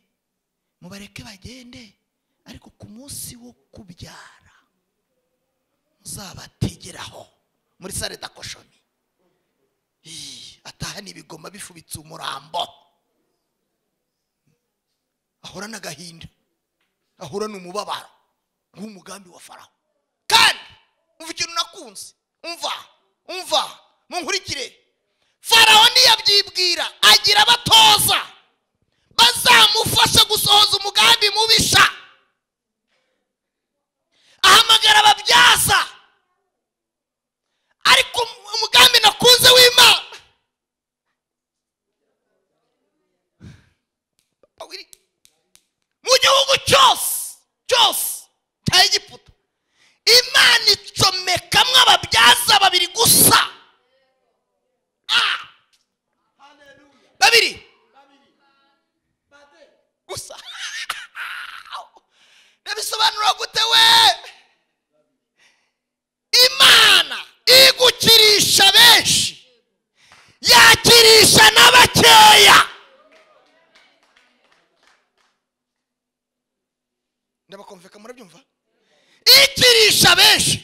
Mubareke bagende. Ariko ku munsi wo kubyara muzabategeraho muri sale d'accouchement. Atahana ibigoma bifubitse umurambo. Ahorana agahinda. Ahorana umubabaro nk'umugambi wa Faraho. Kandi umva ikintu nakunze. Umva munkurikire. Faraho niyabyibwira agira abatoza bazamufasha gusohoza umugambi mubisha. Ahamagara ababyaza. Ariko umugambi nakunze w'Imana mu gihugu cyose cya Egiputa Imana icomekamwe ababyaza 2 gusa. Babiri gusa. Nabisobanura gute we? Imana igukirisha benshi yakirisha n'abakeya. Ndabakomveka murabyumva? Ikirisha benshi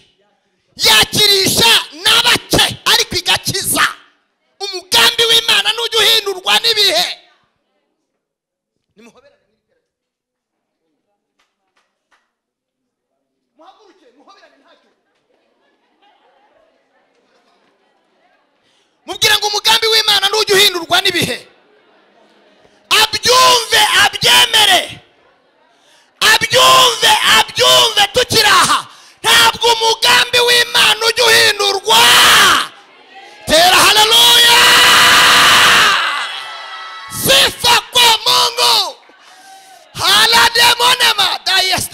yakirisha n'abake ariko igakiza. Umugambi w'Imana n'ujya uhindurwa n'ibihe. Nimuhoberane n'iterambere.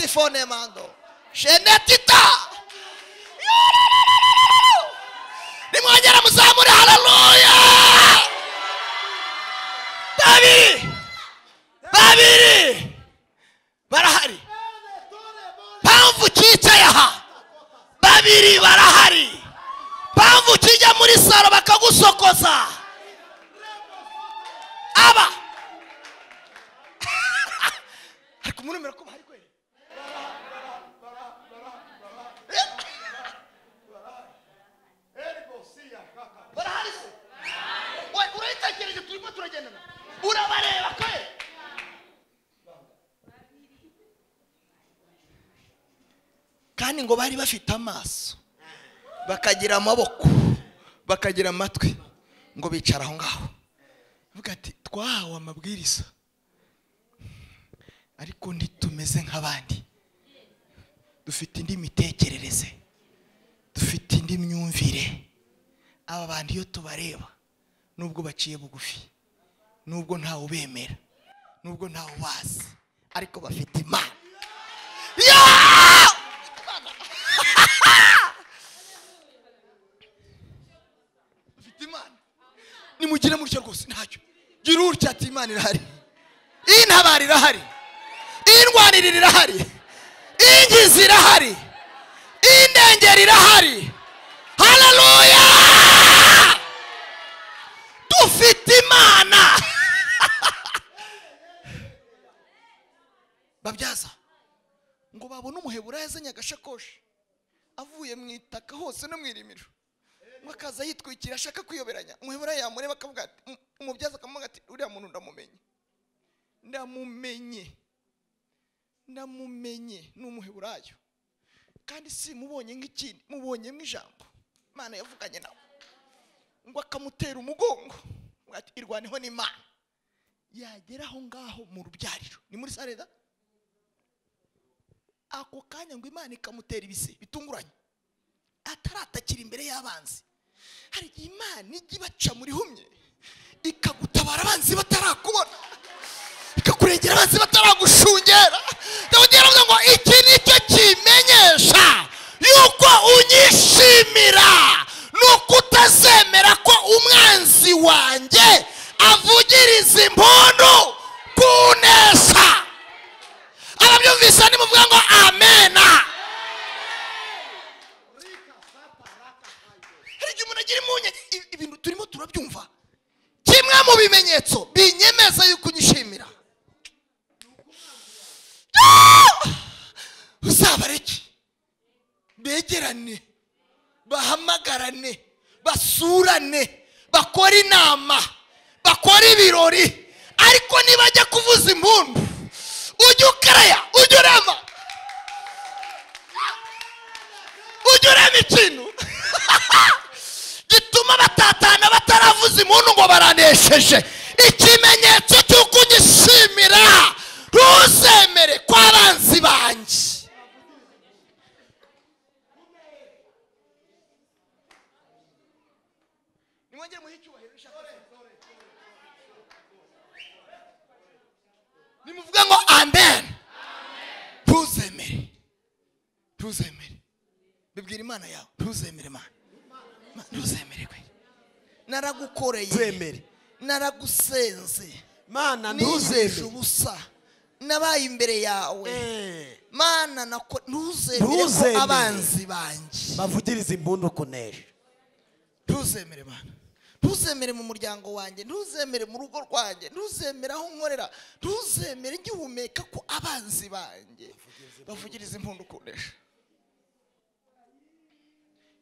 fone mando shenetita nimwongera muzamure haleluya babiri barahari pamvu cyicaye aha babiri barahari pamvu kijya muri saro bakagusokoza aba ariko muremera ko bahari kweli barahari se oye urayitekereje turimo turagendana urabareba kweli kandi ngo bari bafite amaso bakagira amaboko bakagira amatwi ngo bicara aho ngaho vuga ati twahawe amabwiriza ariko ntitumeze nk'abandi dufite indi mitekerereze dufite indi myumvire aba bandi iyo tubareba nubwo baciye bugufi nubwo ntawe ubemera nubwo ntawe ubazi ariko bafite Imana bafite Imana nimugire mutyo rwose ntacyo gira utya ati Imana irahari intabara irahari indwanirira irahari ingizi irahari indengera irahari haleluya dufite Imana babyaza ngo babone umuhebura yazanye agashakoshi avuye mu itaka hose no mwirimiro ngo akaza yitwikira ashaka kwiyoberanya umuhebura yamureba akavuga ati umubyaza akamuga ati uriya muntu ndamumenye n'umuheburayo kandi si mubonye nk'ikindi mubonye mw'ijambo Imana yavuganye nawe ngo akamutera umugongo ati irwaneho n'Imana yageraho ngaho mu rubyariro ni muri Sareda ako kanya ngo Imana ikamutera ibise bitunguranye ataratakira imbere y'abanzi hari Imana igibaca muri humye ikagutabara abanzi batarakubona ikakurengera abanzi bataragushungera ndabwira ngo iki nicyo kimenyesha yuko unyishimira nuko utazemera ko umwanzi wanjye avugiriza impundu kunesha ababyumvise nimuvuga ngo amena hari igihe umuntu agira impunye ibintu turimo turabyumva kimwe mu bimenyetso binyemeza yuko unyishimira uzabareke begerane bahamagarane basurane bakora inama bakora ibirori ariko nibajya kuvuza impundu ujye ukaraya ujye urema ikintu gituma batatana bataravuza impundu ngo baranesheje ikimenyetso cy'uko unyishimira ntuzemere ko abanzi banjye nimwongere muhe icyubahiro nimuvuga ngo amen ntuzemere bibwira Imana yawe ntuzemere Imana ntuzemere kwe naragukoreye naragusenze Mana ntuzemere ubusa nabaye imbere yawe Mana ntuzemere ko abanzi banjye bavugiriza impundu kunesha ntuzemere Mana ntuzemere mu muryango wanjye ntuzemere mu rugo rwanjye ntuzemere aho nkorera ntuzemere ngihumeka ko abanzi banjye bavugiriza impundu kunesha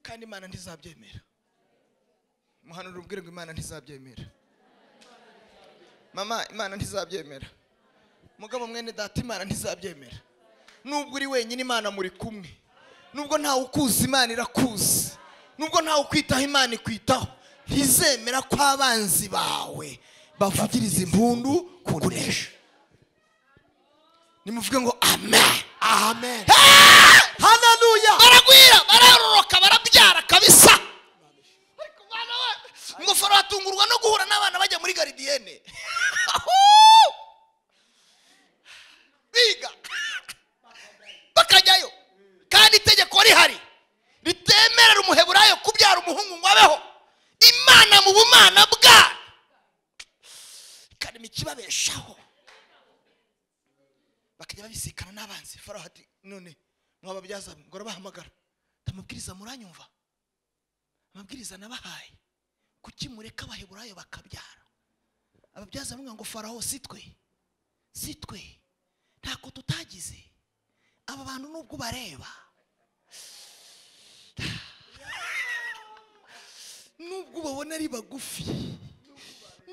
kandi Imana ntizabyemera muhanura ubwire ngo Imana ntizabyemera mama Imana ntizabyemera mugabo mwene data Imana ntizabyemera nubwo uri wenyine Imana muri kumwe nubwo ntawe ukuzi Imana irakuzi nubwo ntawe ukwitaho Imana ikwitaho ntizemera ko abanzi bawe bavugiriza impundu kunesha nimuvuge ngo amen amen haleluya baragwira bararoroka barabyara kabisa ariko bana we ingofero atungurwa no guhura n'abana bajya muri garidiyene biga bumana bwa karimo ikibabeshaho bakajya babisikana n'abanzi. Farawo ati none mwababyaza ngo arabahamagara, tamubwiriza muranyumva, amabwiriza nabahaye kuki mureka abaheburayo bakabyara. Ababyaza bamwe ngo Farawo sitwe ntako tutagize, aba bantu nubwo bareba nubwo babona ari bagufi,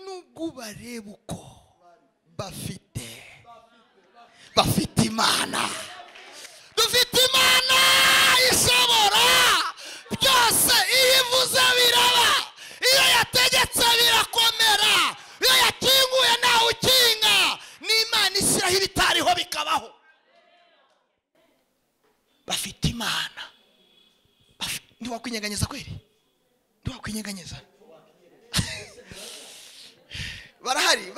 nubwo bareba uko bafite Imana, dufite Imana ishobora byose, iyo ivuze biraba, iyo yategetse birakomera, iyo yakinguye nawe ukinga, ni Imana ishyiraho ibitariho bikabaho. Bafite Imana. Ntiwakwinyeganyeza kweli? Ntiwakwinyeganyeza? Barahari.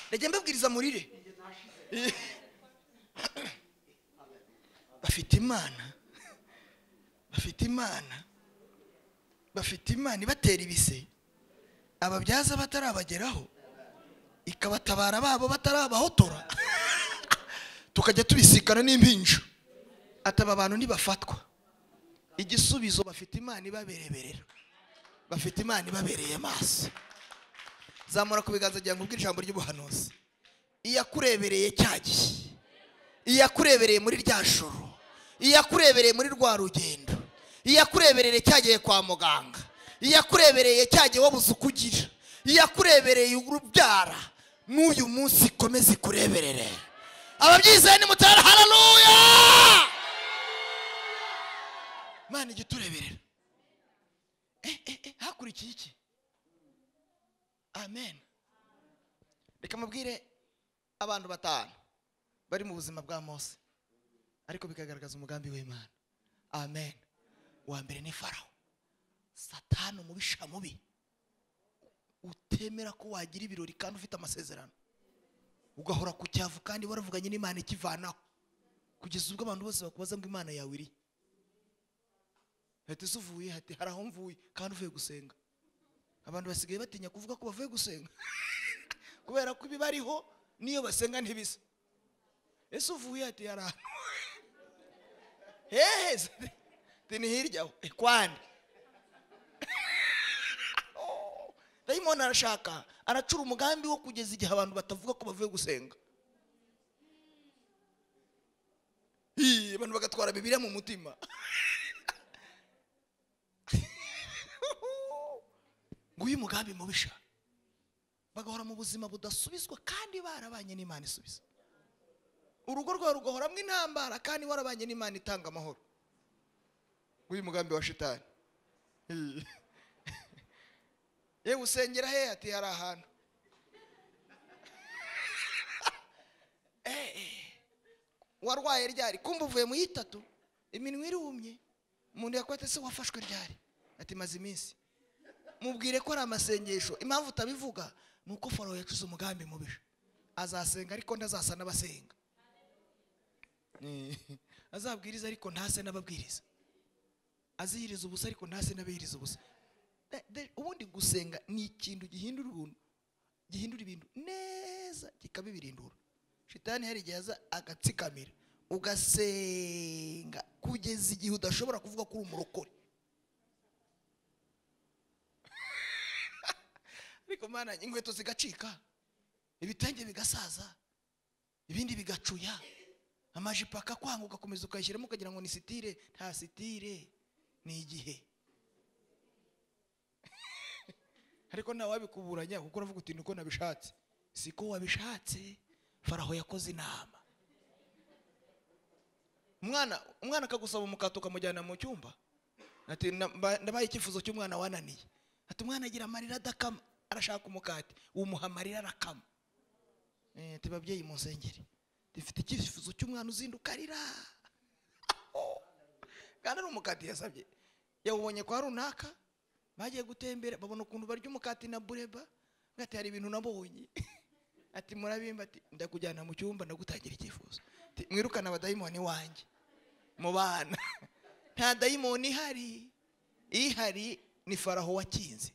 Ndajya mbabwiriza murire. Bafite Imana. Bafite Imana ibatera ibise, ababyaza batarabageraho, ikabatabara babo batarabahotora. Tukajya tubisikana n'impinja, ataba abantu ntibafatwa. Igisubizo bafite Imana ibabereberera, bafite Imana ibabereye maso. Zamura ku biganza byanjye ubwira ijambo ry'ubuhanuzi. Iyakurebereye cyagiye, iyakurebereye muri rya joro, iyakurebereye muri rwa rugendo, iyakurebereye cyagiye kwa muganga, iyakurebereye cyagiye wabuze ukugira, iyakurebereye urubyara, n'uyu munsi ikomeze ikureberere. Ababyizeye ni mutara haleluya. Imana igitureberera. Hakurikiye iki? Amen. Reka mubwire abantu batanu bari mu buzima bwa Mose, ariko bikagaragaza umugambi w'Imana. Amen. Wa mbere ni Farawo, Satani umubisha mubi, utemera ko wagira ibirori kandi ufite amasezerano, ugahora ku cyavu kandi waravuganye n'Imana ikivanaho, kugeza ubwo abantu bose bakubaza ngo Imana yawe iri. Hati suvuye, hati haraho mvuye kandi uvuye gusenga. Abantu basigaye batinya kuvuga ko bavuye gusenga kubera ko ibibariho niyo basenga ntibisa. Ese uvuye ati yara tini hirya kwandi dayimoni arashaka aracura umugambi wo kugeza igihe abantu batavuga ko bavuye gusenga. Abantu bagatwara Bibiliya mu mutima. Nguyu mugambi mubisha, bagahora mu buzima budasubizwa kandi barabanye n'Imana isubiza. Urugo rwawe rugahoramwe intambara kandi warabanye n'Imana itanga amahoro. Nguyu mugambi wa shitani. Yewe usengera he ati hari ahantu. Warwaye ryari? Kumva uvuye mu yitatu, iminwa irumye. Umuntu yakwete se wafashwe ryari? Ati maze iminsi. Mubwire ko ari amasengesho. Impamvu utabivuga nuko Farawo yacuze umugambi mubisha. Azasenga ariko ndazasa n'abasenga. Azabwiriza ariko ntase n'ababwiriza. Azihiriza ubusa ariko ntase n'abihiriza ubusa. Ubundi gusenga ni ikintu gihindura ibintu neza kikabibirindura. Shitani hari igihe aza agatsikamira, ugasenga kugeza igihe udashobora kuvuga ko uri umurokore. Ariko Mana inkweto zigacika, ibitenge bigasaza, ibindi bigacuya, amajipo akakwanga ugakomeza ukayishyiramo ukagira ngo ni sitire. Nta sitire, ni igihe. Ariko nawe wabikuburanya kuko uravuga uti nuko nabishatse. Siko wabishatse. Farawo yakoze inama. Umwana akagusaba umukato ukamujyana mu cyumba, ati ndabaye icyifuzo cy'umwana wananiye. Ati umwana agira amarira adakama, arashaka umukati, umuha amarira arakama. Ati babyeyi munsengere, dufite icyifuzo cy'umwana uzinduka arira. Kandi ari umukati yasabye, yawubonye kwa runaka, bagiye gutembera babona ukuntu barya umukati na bureba, ngati hari ibintu nabonye. Ati murabimba, ati ndakujyana mu cyumba ndagutangira icyifuzo. Ati mwirukana abadayimoni wanjye mu bana. nta dayimoni ihari ni Faraho wakinze.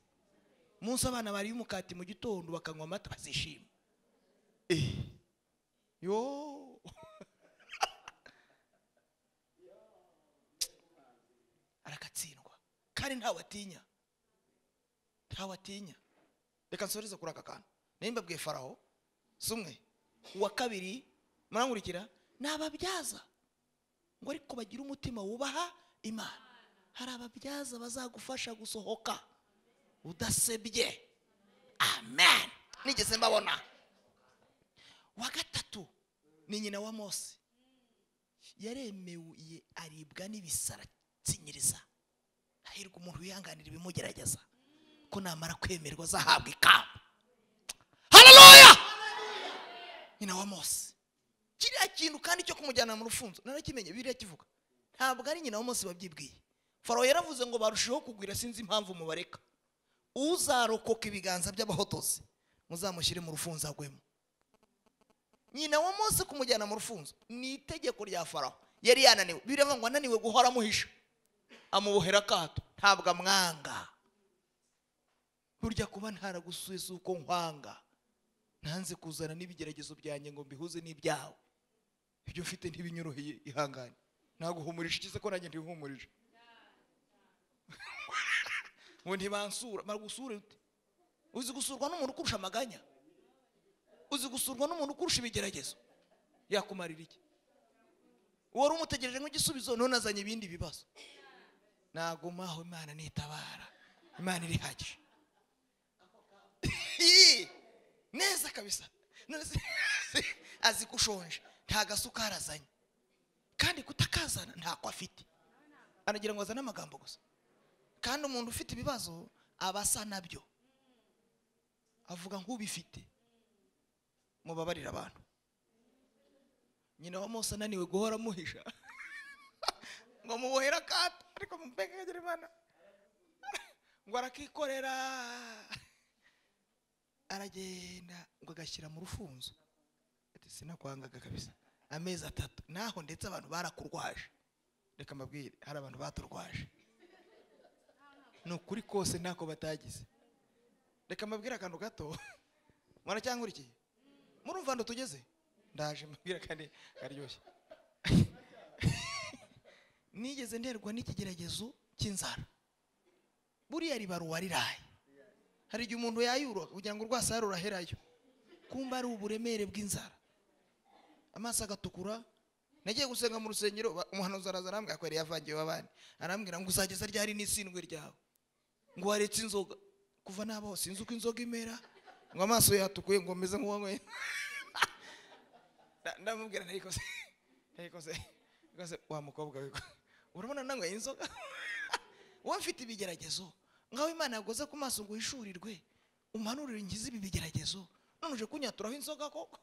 Munsi abana bari umukati mu gitondo bakanywa amata bazishima. Yo arakatsindwa kandi ntawatinya. Reka nsoreze kuri aka kantu. Nimbabwiye Faraho sumwe uwa kabiri murankurikira nababyaza ngo ariko bagira umutima wubaha Imana. Hari ababyaza bazagufasha gusohoka udasebye. Amen. Nigeze mbabona. Wa gatatu ni nyina wa Mose. Yaremewe aribwa n'ibisara tsinyiriza. Hahirwa umuntu wihanganira ibimugerageza ko namara kwemerwa azahabwa ikamba. Haleluya. Nyina wa Mose. Kiriya kintu kandi cyo kumujyana mu rufunzo narakimenye biriya kivuga. Ntabwo ari nyina wa Mose wabyibwiye. Farawo yaravuze ngo barushijeho kugwira sinzi impamvu mubareka. Uzarokoka ibiganza by'abahotozi muzamushyire mu rufunzo agwemo. Nyina wa Mose kumujyana mu rufunzo ni itegeko rya Farawo. Yari yananiwe. Biravuga ngo ananiwe guhora muhisha. Amubohera kato ntabwo amwanga. Burya kuba ntaragusuye uko nkwanga. Nanze kuzana n'ibigeragezo byanjye ngo mbihuze n'ibyawe. Ibyo mfite ntibinyoroheye ihangane. Naguhumurisha ikize ko nanjye ndihumurije. Ngo ntibansura maragusure ute? Uzi gusurwa n'umuntu kurusha amaganya? Uzi gusurwa n'umuntu kurusha ibigeragezo? Yakumarira iki? Wari umutegereje nk'igisubizo none azanye ibindi bibazo. Nagumaho Imana nitabara. Imana irihagije. Neza kabisa. Azi kushonje nta gasukari azanye kandi kutakazana ntako afite. Anagira ngo azane amagambo gusa. Kandi umuntu ufite ibibazo abasa nabyo avuga nk'ubifite. Mubabarira abantu. Nyina wa Mose ananiwe guhora muhisha ngo mubohera kato ariko mumbengegera Imana ngo arakikorera aragenda ngo agashyira mu rufunzo. Ati sinakwangaga kabisa. Amezi 3 naho ndetse abantu barakurwaje. Reka mbabwire hari abantu baturwaje. Nukuri kose ntako batagize. Reka mbabwire akantu gato. Mwana cyangwa iki? Murumva ndo tugeze? Ndaje mbabwira kandi karyoshye. Nigeze nderwa n'ikigeragezo cy'inzara. Buriya ribaruwa riraye. Hari igihe umuntu yayura kugira ngo urwasara uraherayo. Kumba ari uburemere bw'inzara. Amaso agatukura. Nagiye gusenga mu rusengero umuhanuzi arazarambwa akwere yavangiye abandi. Arambwira ngo uzageza ryari n'isindwe ryawe. Ngo waretse inzoga kuva nabaho sinzi uko inzoga imera. Ngo amaso yatukuye ngo meze nk'uwanywe. Ndamubwira nayikoze wa mukobwa we. Urabona nangwe inzoga. Wafite ibigeragezo. Ngaho Imana yagoze ku maso ngo hishurirwe. Umanurire ngize ibi bigeragezo. None uje kunyaturaho inzoga koko.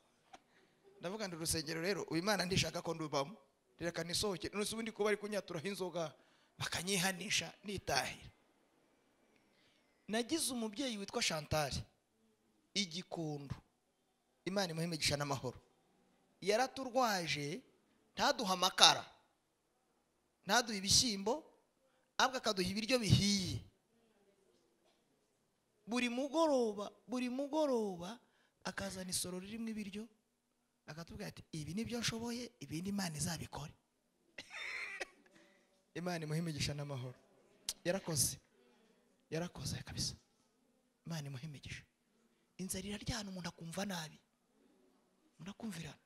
Ndavuga ndi rusengero rero Imana ndishaka ko ndubamo. Reka nisohoke. None ubundi kuba ari kunyaturaho inzoga bakanyihanisha nitahira. Nagize umubyeyi witwa Chantal igikondo. Imana imuhemegisha n'amahoro. Yaraturwaje ntaduha amakara. Ntaduha ibishyimbo abwa akaduha ibiryo bihiye. Buri mugoroba akazana isoro ririmo ibiryo akatubwira ati ibi nibyo nshoboye ibindi Imana izabikore. Imana imuhemegisha n'amahoro. Yarakoze kabisa. Imana imuhemegisha. Inzara iraryana umuntu akumva nabi. Munakumvirana.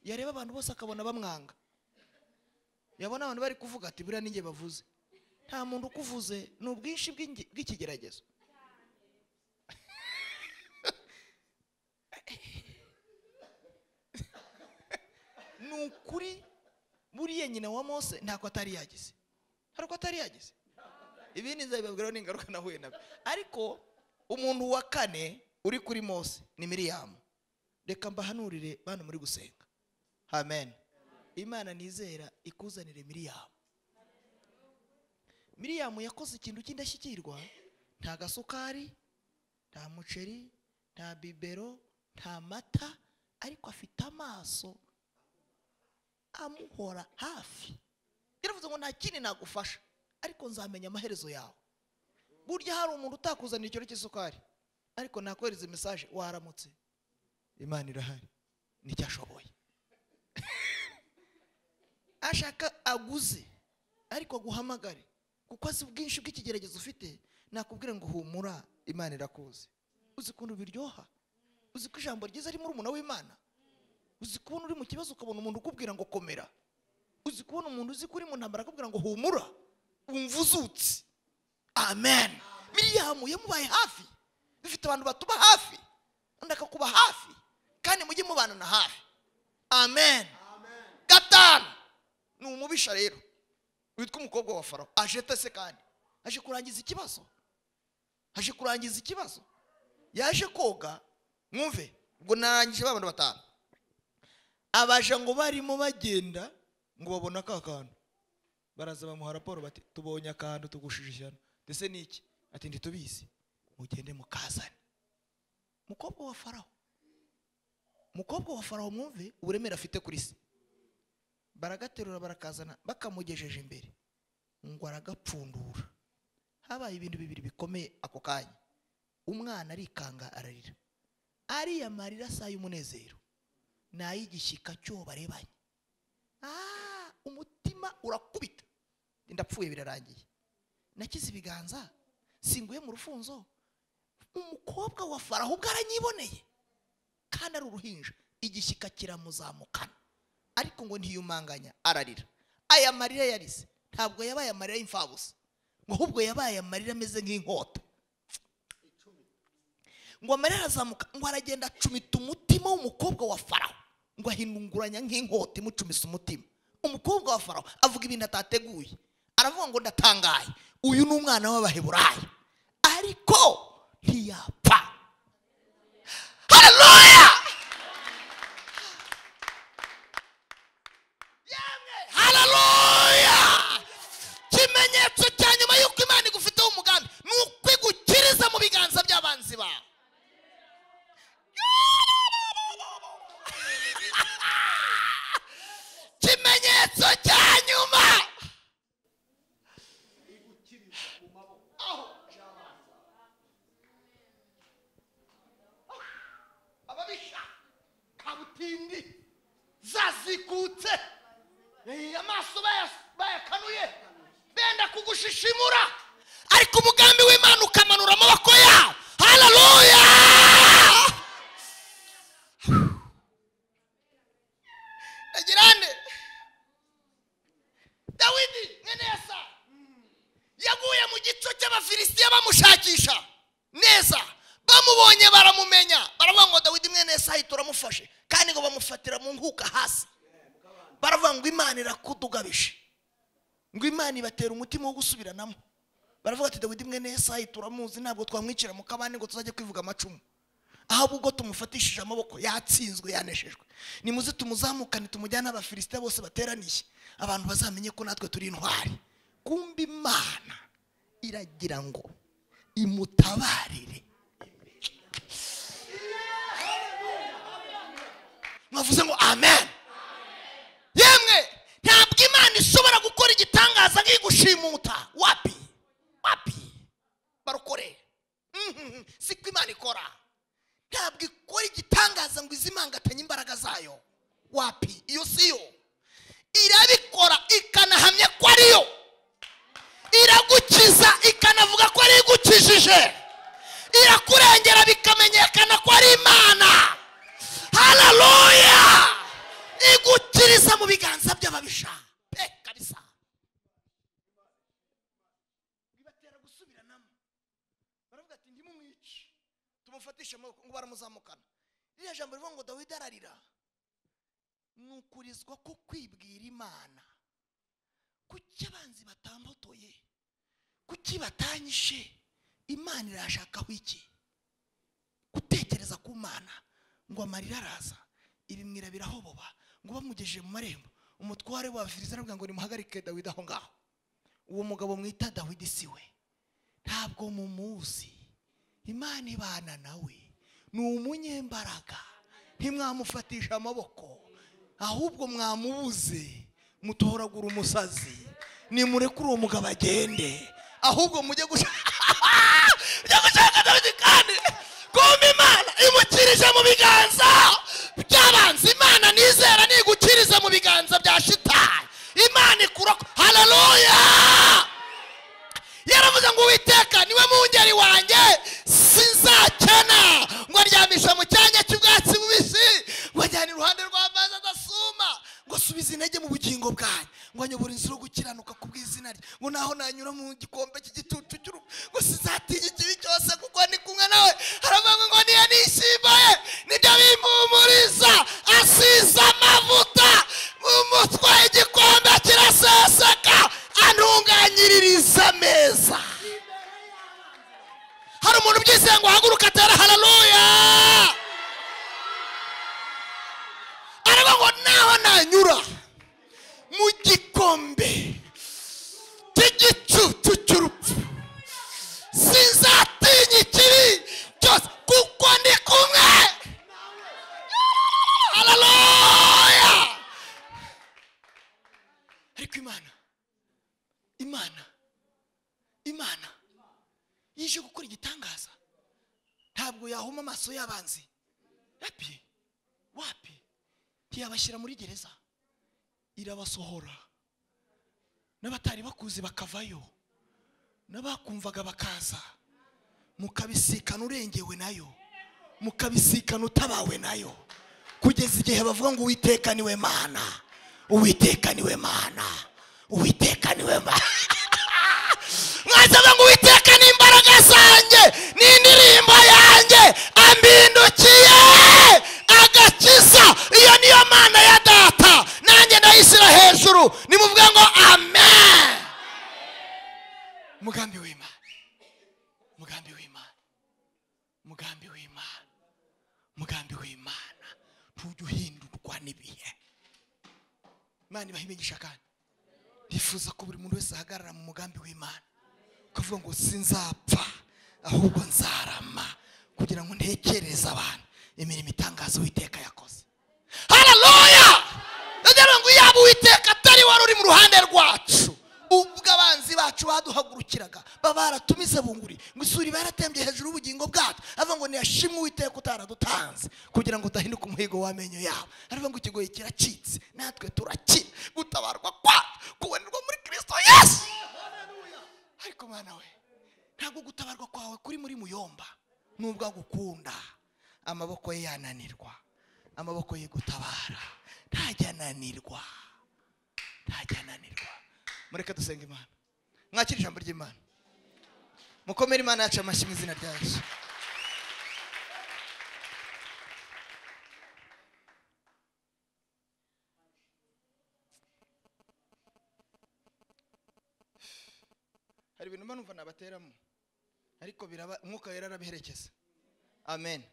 Yareba abantu bose akabona bamwanga. Yabona abantu bari kuvuga ati buriya ninjye bavuze. Nta muntu ukuvuze n'ubwinshi bw'ikigeragezo. Nukuri buriya nyina wa Mose ntako atari yagize. Hariko atari yagize. Ibindi nzabibabwira n'ingaruka nahuye nabyo. Ariko umuntu wa kane uri kuri Mose ni Miriam. Reka mbahanurire bana muri gusenga. Amen. Imana nizera ikuzanire Miriam. Miriam yakoze ikintu cy'indashyikirwa. Nta gasukari, nta muceri, nta bibero, nta mata, ariko afite amaso amuhora hafi. yaravuze ngo nta kindi nagufasha ariko nzamenya amaherezo yawe. Burya hari umuntu utakuzanira ikiro cy'isukari ariko nakohereza message waramutse, Imana irahari n'icyashoboye. Ashaka aguze ariko aguhamagare kuko azi ubwinshi bw'ikigeragezo ufite, nakubwira ngo humura, Imana irakuzi. Uzi kuntu biryoha, uzi ko ijambo ryiza ari muri umuntu w'Imana, uzi kubona uri mu kibazo ukabona umuntu ukubwira ngo komera, uzi kubona umuntu uzi kuri mu ntambara akubwira ngo humura, wumva uzutse. Amen. Miriyamu yamubaye hafi, dufite abantu batuba hafi undi akakuba hafi kandi mujye mubana na hafi. Amen. Gatanu ni umubisha rero witwa umukobwa wa Farawo, aje tese kandi aje kurangiza ikibazo, aje kurangiza ikibazo. Yaje koga, mwumve, ubwo narangije babana batanu. Abaje ngo barimo bagenda ngo babona ka kantu, baraza bamuha raporo bati tubonye akantu tugushije ishyano. Ndetse niki? Ati nditubizi, mugende mukazane. Mukobwa wa Farawo, mukobwa wa Farawo, mwumve uburemere afite kuri se. Baragaterura barakazana, bakamugejeje imbere ngo aragapfundura. Habaye ibintu bibiri bikomeye ako kanya. Umwana arikanga ararira, ariya marira saa y'umunezero nayigishyika cyo barebanye. Umutima urakubita, ndapfuye birarangiye, nakize ibiganza singuye mu rufunzo. Umukobwa wa Farawo ubwo aranyiboneye kandi ari uruhinja, igishyika kiramuzamukana ariko ngo ntiyumanganya, ararira. Aya marira yarize ntabwo yabaye amarira y'imfabusa, ngo ahubwo yabaye amarira ameze nk'inkota. Ngo amarira azamuka, ngo aragenda acumita umutima w'umukobwa wa Farawo, ngo ahindunguranya nk'inkota imucumisa umutima. Umukobwa wa Farawo avuga ibintu atateguye, aravuga ngo ndatangaye, uyu ni umwana w'Abaheburayo ariko ntiyapfa. Haleluya! Yemwe haleluya! Kimenyetso cya nyuma yuko Imana igufiteho umugambi ni ukwigukiriza mu biganza by'abanzi bawe. Kimenyetso cya nyuma ababisha kabutindi zazikutse, amaso bayakanuye benda kugushishimura, ariko umugambi w'Imana ukamanura amaboko yawe. Haleluya! Agirane Dawidi mwene Yesa yaguye mu gico cy'Abafilisitiya bamushakisha neza, bamubonye baramumenya, baravuga ngo Dawidi mwene Yesa turamufashe, kandi ngo bamufatira mu nkuka hasi. Baravuga ngo Imana irakudugabishe, ngo Imana ibatera umutima wo gusubiranamo. Baravuga ati Dawidi mwene Yesa turamuzi, ntabwo twamwicira mu kabande ngo tuzajye kwivuga amacumu, ahubwo tumufatishije amaboko, yatsinzwe yaneshejwe. Nimuze tumuzamukane tumujyana Abafilisitiya bose bateraniye, abantu bazamenye ko natwe turi intwari. Kumbe Imana iragira ngo imutabarire. Mwavuze ngo amen. Yemwe ntabwo Imana ishobora gukora igitangaza nk'igushimuta. Wapi barukore, siko Imana ikora. Ntabwo ikora igitangaza ngo izimangatanye imbaraga zayo. Wapi, iyo siyo. Irabikora ikanahamya ko ariyo, iragukiza ikanavuga ko ari igukijije, irakurengera bikamenyekana ko ari Imana. Haleluya! Igukiriza mu biganza by'ababisha kabisa, bibatera gusubiranamo. Baravuga ati ndimumwice tumufatishe amaboko, ngo baramuzamukana. Iriya jambo rivuga ngo Dawidi ararira, nukurizwa ko kwibwira Imana. Kuki abanzi batambotoye, kuki batanyishe? Imana irashakaho iki? Gutekereza ku Mana. Ngo amarira araza, ibimwira birahoboba, ngo bamugejeje mu marembo, umutware w'Abafilisitiya aravuga ngo nimuhagarike Dawidi aho ngaho. Uwo mugabo mwita Dawidi siwe, ntabwo mumuzi. Imana ibana nawe, ni umunyembaraga, ntimwamufatisha amaboko, ahubwo mwamubuze mutoragura umusazi. nimurekure uwo mugabo agende, ahubwo mujye gushaka Dawidi kandi kumbe Imana imukirije mu biganza by'abanzi. Imana nizera nigukiriza mu biganza bya shitani. Imana ikura. Haleluya. Yaravuze ngo Uwiteka niwe mungeri wanjye sinzakena, ngo aryamisha mu cyanya cy'ubwatsi bubisi, ngo ajyana iruhande rw'amazi adasuma, ngo asubize intege mu bugingo bwanjye, ngo anyobora inzira yo gukiranuka ku bw'izina rye, ngo naho nanyura mu gikombe cy'igitutu cy'urupfu, ngo sinzatinya ikibi cyose kuko ndi kumwe nawe. Haravuga ngo niyo nishimye nibyo bimpumuriza, asize amavuta mu mutwe, igikombe kiraseseka, antunganyiririza ameza. Hari umuntu byizeye ngo haguruka atera haleluya. Aravuga ngo naho nanyura mu gikombe cy'igicucu cy'urupfu, sinzatinya ikibi cyose kuko ndi kumwe. Haleluya. Ariko Imana yije gukora igitangaza. Ntabwo yahuma amaso y'abanzi. Wapi ntiyabashyira muri gereza, irabasohora. N'abatari bakuze bakavayo, n'abakumvaga bakaza, mukabisikana urengewe nayo, mukabisikana utabawe nayo, kugeza igihe bavuga ngo Uwiteka niwe Mana, Uwiteka niwe Mana, Uwiteka niwe Mana. Mwazaga ngo Uwiteka ni imbaraga zanjye, ni indirimbo yanjye, ambindukiye agakiza. Iyo niyo Mana ya data, nanjye ndayishyira hejuru. Nimuvuge ngo amen. Mugambi w'Imana, mugambi w'Imana, mugambi w'Imana, mugambi w'Imana ntujya uhindurwa n'ibihe. Imana ibahimenyesha kandi bifuza ko buri muntu wese ahagarara mu mugambi w'Imana, kuvuga ngo sinzapfa ahubwo nzarama, kugira ngo ntekereze abantu imirimo itangaza Uwiteka yakoze. Haleluya. Ndagira ngo yaba Uwiteka atari wari uri mu ruhande rwacu, ubwo abanzi bacu baduhagurukiraga babaratumize bunguri, ngo isuri baratembye hejuru y'ubugingo bwacu, avuga ngo niyashimwe Uwiteka utaradutanze, kugira ngo udahinduka umuhigo w'amenyo yabo. Aravuga ngo ikigoyi kiracitse, natwe turakira, gutabarwa kwacu kubonerwa muri Kristo Yesu. Ariko mwana we, ntabwo gutabarwa kwawe kuri muri muyomba, nubwo agukunda. Amaboko ye yananirwa, amaboko ye gutabara ntajya ananirwa, ntajya ananirwa. Mureke dusenga Imana. Mwakira ijambo ry'Imana, mukomere Imana yacu amashyi mu izina rya Yesu. Hari ibintu numva nabateramo, ariko biraba umwuka wera arabiherekeza. Amen.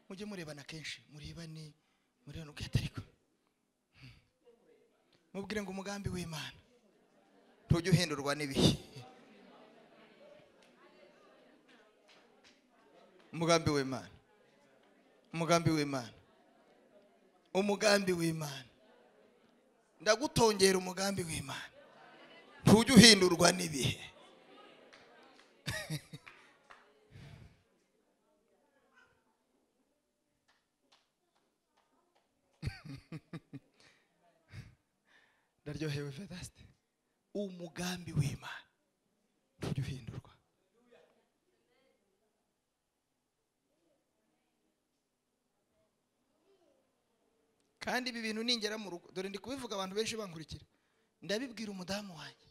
Mujye murebana kenshi, murebane ukatariko. Mubwire ngo umugambi w'Imana ntujye uhindurwa n'ibihe. Umugambi w'Imana, umugambi w'Imana, umugambi w'Imana. Ndagutongera umugambi w'Imana ntujye uhindurwa n'ibihe. Ndaryohewe VEDASTE. Umugambi w'Imana ntujye uhindurwa. Kandi ibi bintu ningera mu rugo, dore ndi kubivuga abantu benshi bankurikira, ndabibwira umudamu wanjye,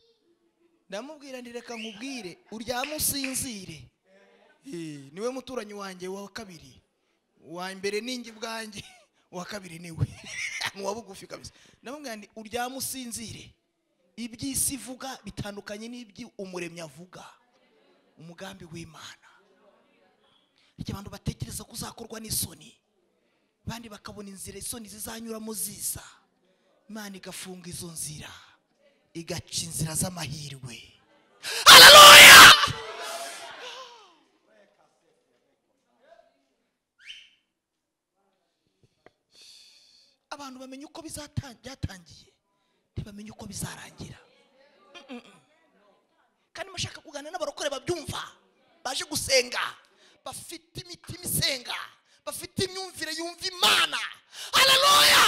ndamubwira ndireka nkubwire uryama usinzire. Niwe muturanyi wanjye wa kabiri, wa mbere ningi bwanjye, wa kabiri niwe mu wabugufi kabisa. Ndamubwira ndi uryama usinzire, iby'isi ivuga bitandukanye n'ibyo umuremyi avuga. Umugambi w'Imana, icyo abantu batekereza kuzakorwa n'isoni, bandi bakabona inzira isoni zizanyuramo ziza, Imana igafunga izo nzira, igaca inzira z'amahirwe. Haleluya. Abantu bamenye uko byatangiye, ntibamenye uko bizarangira. kandi mushaka kuganira n'abarokore babyumva baje gusenga bafite imitima isenga bafite imyumvire yumva Imana. Haleluya!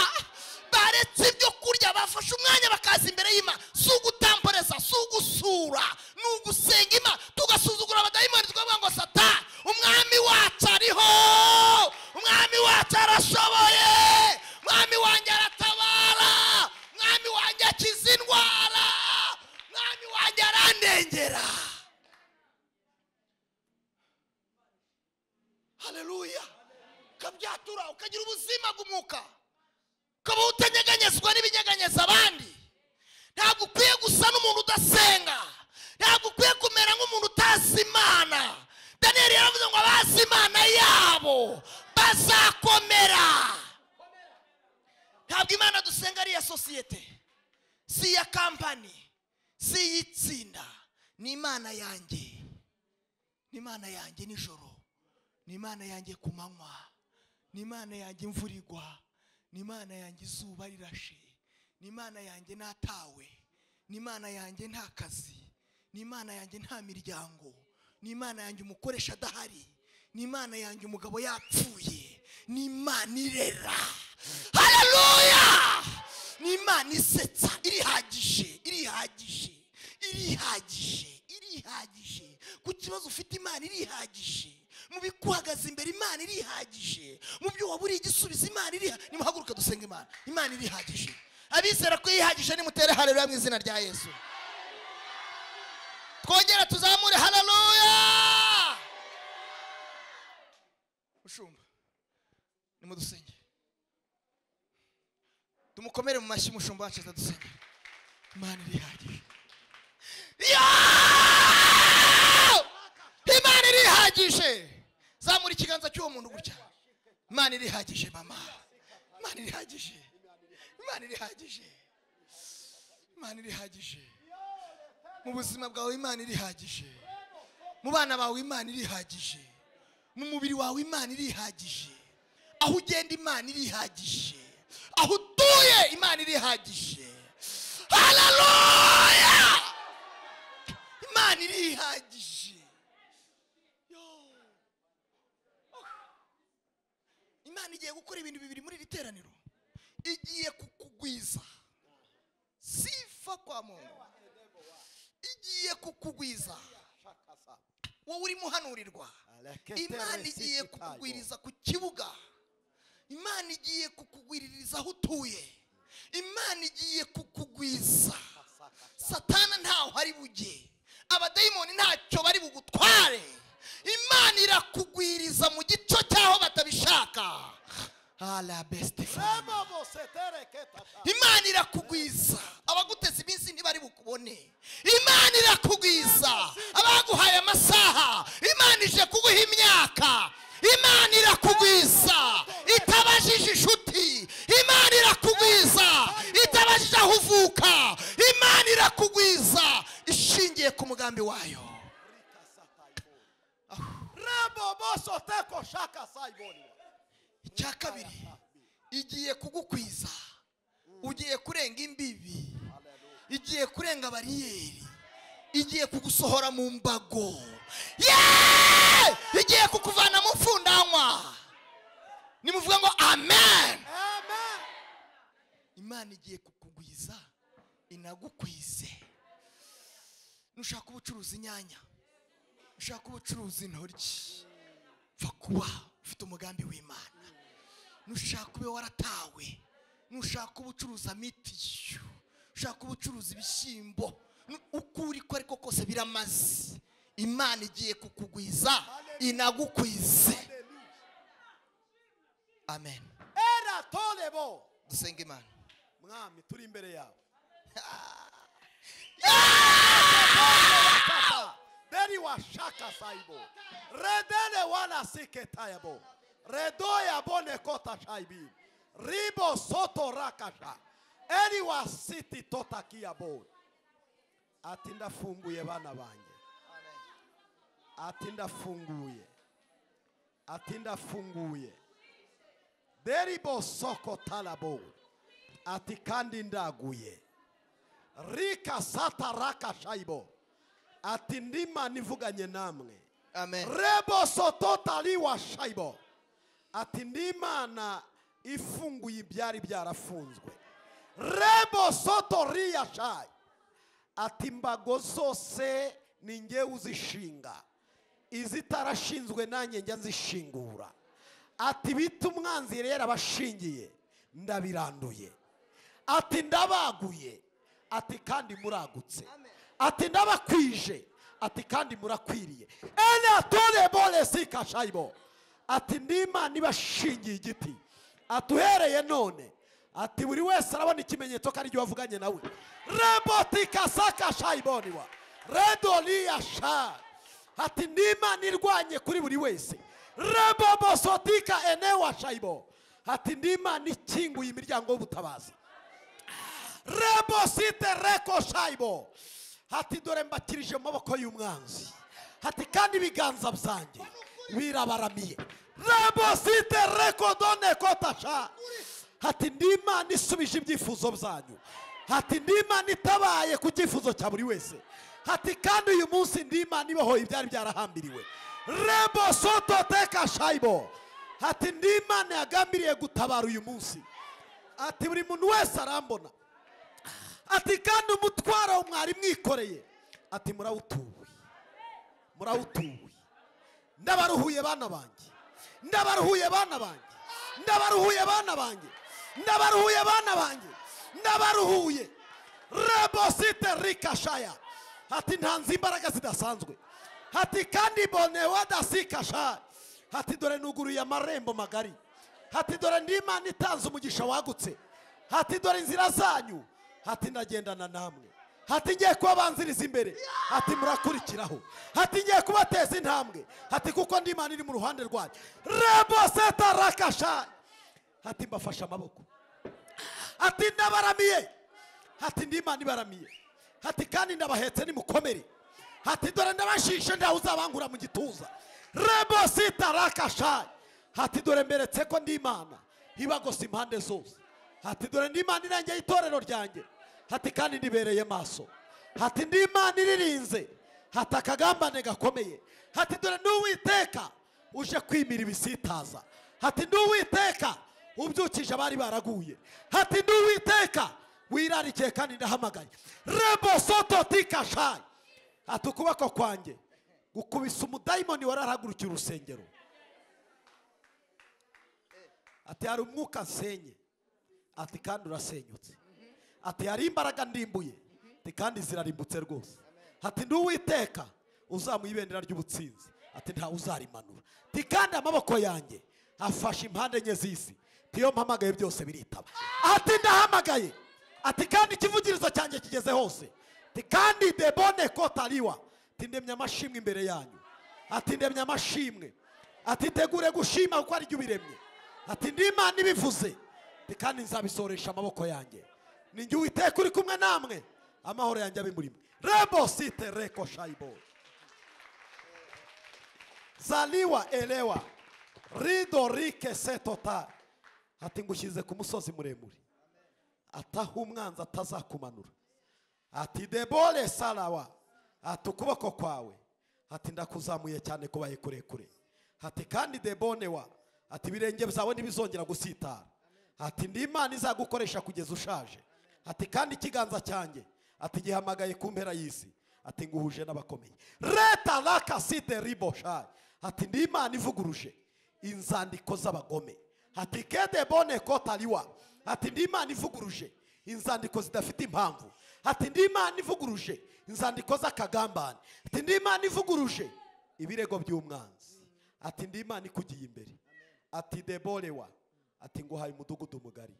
Baretse ibyo kurya bafashe umwanya bakaza imbere y'Imana, si ugutamporeza, si ugusura, ni ugusenga Imana, tugasuzugura abadayimoni tukavuga ngo Satani umwami wacu ariho, umwami wacu arashoboye, umwami wanjye aratabara, umwami wanjye akiza indwara, umwami wanjye arandengera. Haleluya! Kabyatura ukagira ubuzima bw'umwuka, ukaba utanyeganyezwa n'ibinyeganyeza abandi. Ntabwo ukwiye gusa n'umuntu udasenga, ntabwo ukwiye kumera nk'umuntu utazi Imana. Daniel yaravuze ngo abazi Imana yabo bazakomera. Ntabwo Imana dusenga ari iya sosiyete, si iya kampani, si iy'itsinda. Ni Imana yanjye, ni Imana yanjye nijoro, ni Imana yanjye ku manywa, ni Imana yanjye imvura igwa, ni Imana yanjye izuba rirashe, ni Imana yanjye natawe, ni Imana yanjye nta kazi, ni Imana yanjye nta miryango, ni Imana yanjye umukoresha adahari, ni Imana yanjye umugabo yapfuye, ni Imana irera. Haleluya! Ni Imana isetsa, irihagije, irihagije, irihagije, irihagije. Ku kibazo ufite Imana irihagije, mu bikuhagaze imbere Imana irihagije, mu byo waburiye igisubizo Imana irihagije. Nimuhaguruka dusenga Imana, Imana irihagije. Abizera ko yihagije nimutere haleluya mu izina rya Yesu. Twongera tuzamure haleluya. Mushumba nimudusenge, tumukomere mu mashyi mushumba wacu atadusenge. Imana irihagije, Imana irihagije. Zamura ikiganza cy'uwo muntu gutya. Imana irihagije mama, Imana irihagije, Imana irihagije, Imana irihagije. Mu buzima bwawe Imana irihagije, mu bana bawe Imana irihagije, mu mubiri wawe Imana irihagije, aho ugenda Imana irihagije, aho utuye Imana irihagije. Haleluya! Imana irihagije. Imana igiye gukora ibintu bibiri muri iri teraniro. Igiye kukugwiza, sifa kwa Mungu. Igiye kukugwiza wowe uri muhanurirwa. Imana igiye kukugwiriza ku kibuga, Imana igiye kukugwiririza aho utuye, Imana igiye kukugwiza. Satana ntaho hari bujye, abadayimoni ntacyo bari bugutware. Imana irakugwiriza mu gico cyaho batabishaka. Ala best friend. Imana irakugwiza, abaguteza iminsi ntibari bukubone. Imana irakugwiza, abaguhaye amasaha Imana ije kuguha imyaka. Imana irakugwiza itabajije inshuti, Imana irakugwiza itabajije aho uvuka, Imana irakugwiza ishingiye ku mugambi wayo. Icya kabiri, igiye kugukwiza, ugiye kurenga imbibi, igiye kurenga bariyeri, igiye kugusohora mu mbago, igiye kukuvana mu mfundanywa. Nimuvuga ngo amen. Imana igiye kukugwiza inagukwize. Nushaka ubucuruzi inyanya, nushaka ubucuruzi intoryi, pfa kuba ufite umugambi w'Imana. Nushaka ube waratawe, nushaka ubucuruza mitiyo, nushaka ubucuruza ibishyimbo, ukuri ko ariko kose biramaze. Imana igiye kukugwiza inagukwize. Amen. Era tolebo. Dusenga Imana. Mwami turi imbere yawe. Deri washaka saibo. Redele wala siketayabo. Redoya bone kota shaibi. Ribo soto rakasha. Eri wasiti totakiyabo. Atinda funguye bana banje. Atinda funguye. Atinda funguye. Deribo soko talabo. Ati kandi ndaguye. rika sata raka shaibo ati ndima nivuganye namwe. Amen. Rebo sototali wa shaibo ati ndimana ifunguye ibyari byarafunzwe. Rebo sotoria shai ati imbago zose ni nge uzishinga, izitarashinzwe nanjye njya nzishingura. Ati bita umwanzi rero abashingiye ndabiranduye. Ati ndabaguye, ati kandi muragutse. Ati ndabakwije, ati kandi murakwiriye. Ene tole bole sika shaibo ati ndima nibashingiye igiti. Atuhereye none ati buri wese arabona ikimenyetso ko ari cyo wavuganye nawe. Rebotika saka shaiboniwa redolia sha ati ndima nirwanye kuri buri wese. Rebobo sotika enewa shaibo ati ndima nikinguye imiryango y'ubutabazi. Rebo site reko shaibo ati dore mbakirije mu maboko y'umwanzi. Ati kandi ibiganza byanjye birabaramiye. Rebo site reko done kotasha ati ndima nisubije ibyifuzo byanyu. Ati ndima nitabaye ku cyifuzo cya buri wese. Ati kandi uyu munsi ndima nibahoye ibyari byarahambiriwe. Rebo soto teka shaibo ati ndima yagambiriye gutabara uyu munsi. Ati buri muntu wese arambona. Ati kandi umutwaro mwari mwikoreye ati murawutuwe, murawutuwe. Ndabaruhuye bana banjye, ndabaruhuye bana banjye, ndabaruhuye bana banjye, ndabaruhuye bana banjye, ndabaruhuye. Rebo site rikashaya ati ntanze imbaraga zidasanzwe. Ati kandi bonewa dasikasha ati dore nuguruye amarembo magari. Ati dore ndima nitanze umugisha wagutse. Ati dore inzira zanyu ati ndagendana namwe. Ati ngiye kubanziriza imbere. Ati murakurikiraho. Ati ngiye kubateza intambwe. Ati kuko ndima niri mu ruhande rwanyu. Rebo seta rakasha ati mbafasha amaboko. Ati ndabaramiye. Ati ndima nibaramiye. Ati kandi ndabahetse nimukomere. Ati dore ndabashishe ndaho uzabangura mu gituza. Rebo sita rakasha ati dore mberetse ko ndi Imana ibagose impande zose. Ati dore ndi Imana irengeye itorero ryanjye. Ati kandi ndibereye maso. Ati ndi Imana iririnze. Ati akagambane gakomeye. Ati dore n'Uwiteka uje kwimira ibisitaza. Ati n'Uwiteka ubyukije abari baraguye. Ati n'Uwiteka wirarikiye kandi ndahamagaye. Rebo soto tikashai ati ukuboko kwanjye gukubisa umudayimoni warahagurukira urusengero. Ati hari umwuka nsenye. Ati kandi urasenyutse. Ati hari imbaraga ndimbuye. Ati kandi zirarimbutse rwose. Ati n'Uwiteka uzamuye ibendera ry'ubutsinzi. Ati nta uzarimanura. Ati kandi amaboko yanjye afashe impande enye z'isi. Tiyo mpamagaye byose biritaba. Ati ndahamagaye. Ati kandi ikivugirizo cyanjye kigeze hose. Ati kandi debone kotaliwa. Ati ndemye amashimwe imbere yanyu. Ati ndemye amashimwe. Ati tegure gushima kuko ari byo biremye. Ati ndi Imana ibivuze. Ati kandi nzabisoresha amaboko yanjye. Ni njye Uwiteka uri kumwe namwe. Amahoro yanjye abe muri mwe. Rebo site reko shaibo. Zaliwa elewa. Rido rike setota. Ati ngushyize ku musozi muremure. Ataho umwanzi atazakumanura. Ati debole salawa. Ati ukuboko kwawe. Ati ndakuzamuye cyane kubaye kurekure. Ati kandi debone wa. Ati birenge byawe ntibizongera gusitara. Ati ndi Imana izagukoresha kugeza ushaje. Ati kandi ikiganza cyanjye. Ati gihamagaye ku mpera y'isi. Ati nguhuje n'abakomeye. Reta laka site ribosha. Ati ndi Imana ivuguruje inzandiko z'abagome. Ati kede bone kotaliwa. Ati ndi Imana ivuguruje inzandiko zidafite impamvu. Ati ndi Imana ivuguruje inzandiko z'akagambane. Ati ndi Imana ivuguruje ibirego by'umwanzi. Ati ndi Imana ikugiye imbere. Ati debolewa. Ati nguhaye umudugudu mugari.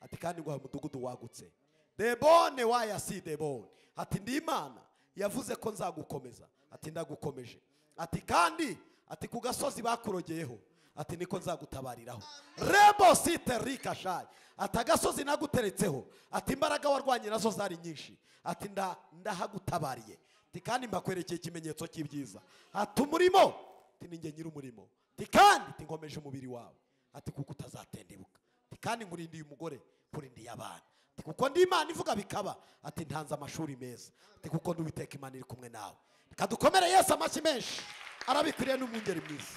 Ati kandi nguhaye umudugudu wagutse. Debone waya si debone. Ati ndi Imana yavuze ko nzagukomeza. Ati ndagukomeje. Ati kandi ati ku gasozi bakurogeyeho. Ati niko nzagutabariraho. Rebo site rikashai. Ati agasozi naguteretseho. Ati imbaraga warwanye nazo zari nyinshi. Ati ndahagutabariye. Ati kandi mbakwerekeye ikimenyetso cy'ibyiza. Ati umurimo. Ati ninjye nyiri umurimo. Ati kandi ati nkomeje umubiri wawe. Ati kuko utazatendebuka. Ati kandi nkurindiye umugore kurindiye abana. ati kuko ndi Imana ivuga bikaba, ati ntanze amashuri meza, ati kuko ndi Uwiteka Imana iri kumwe nawe. Reka dukomere Yesu amashyi menshi, arabikwiriye n'umwungeri mwiza.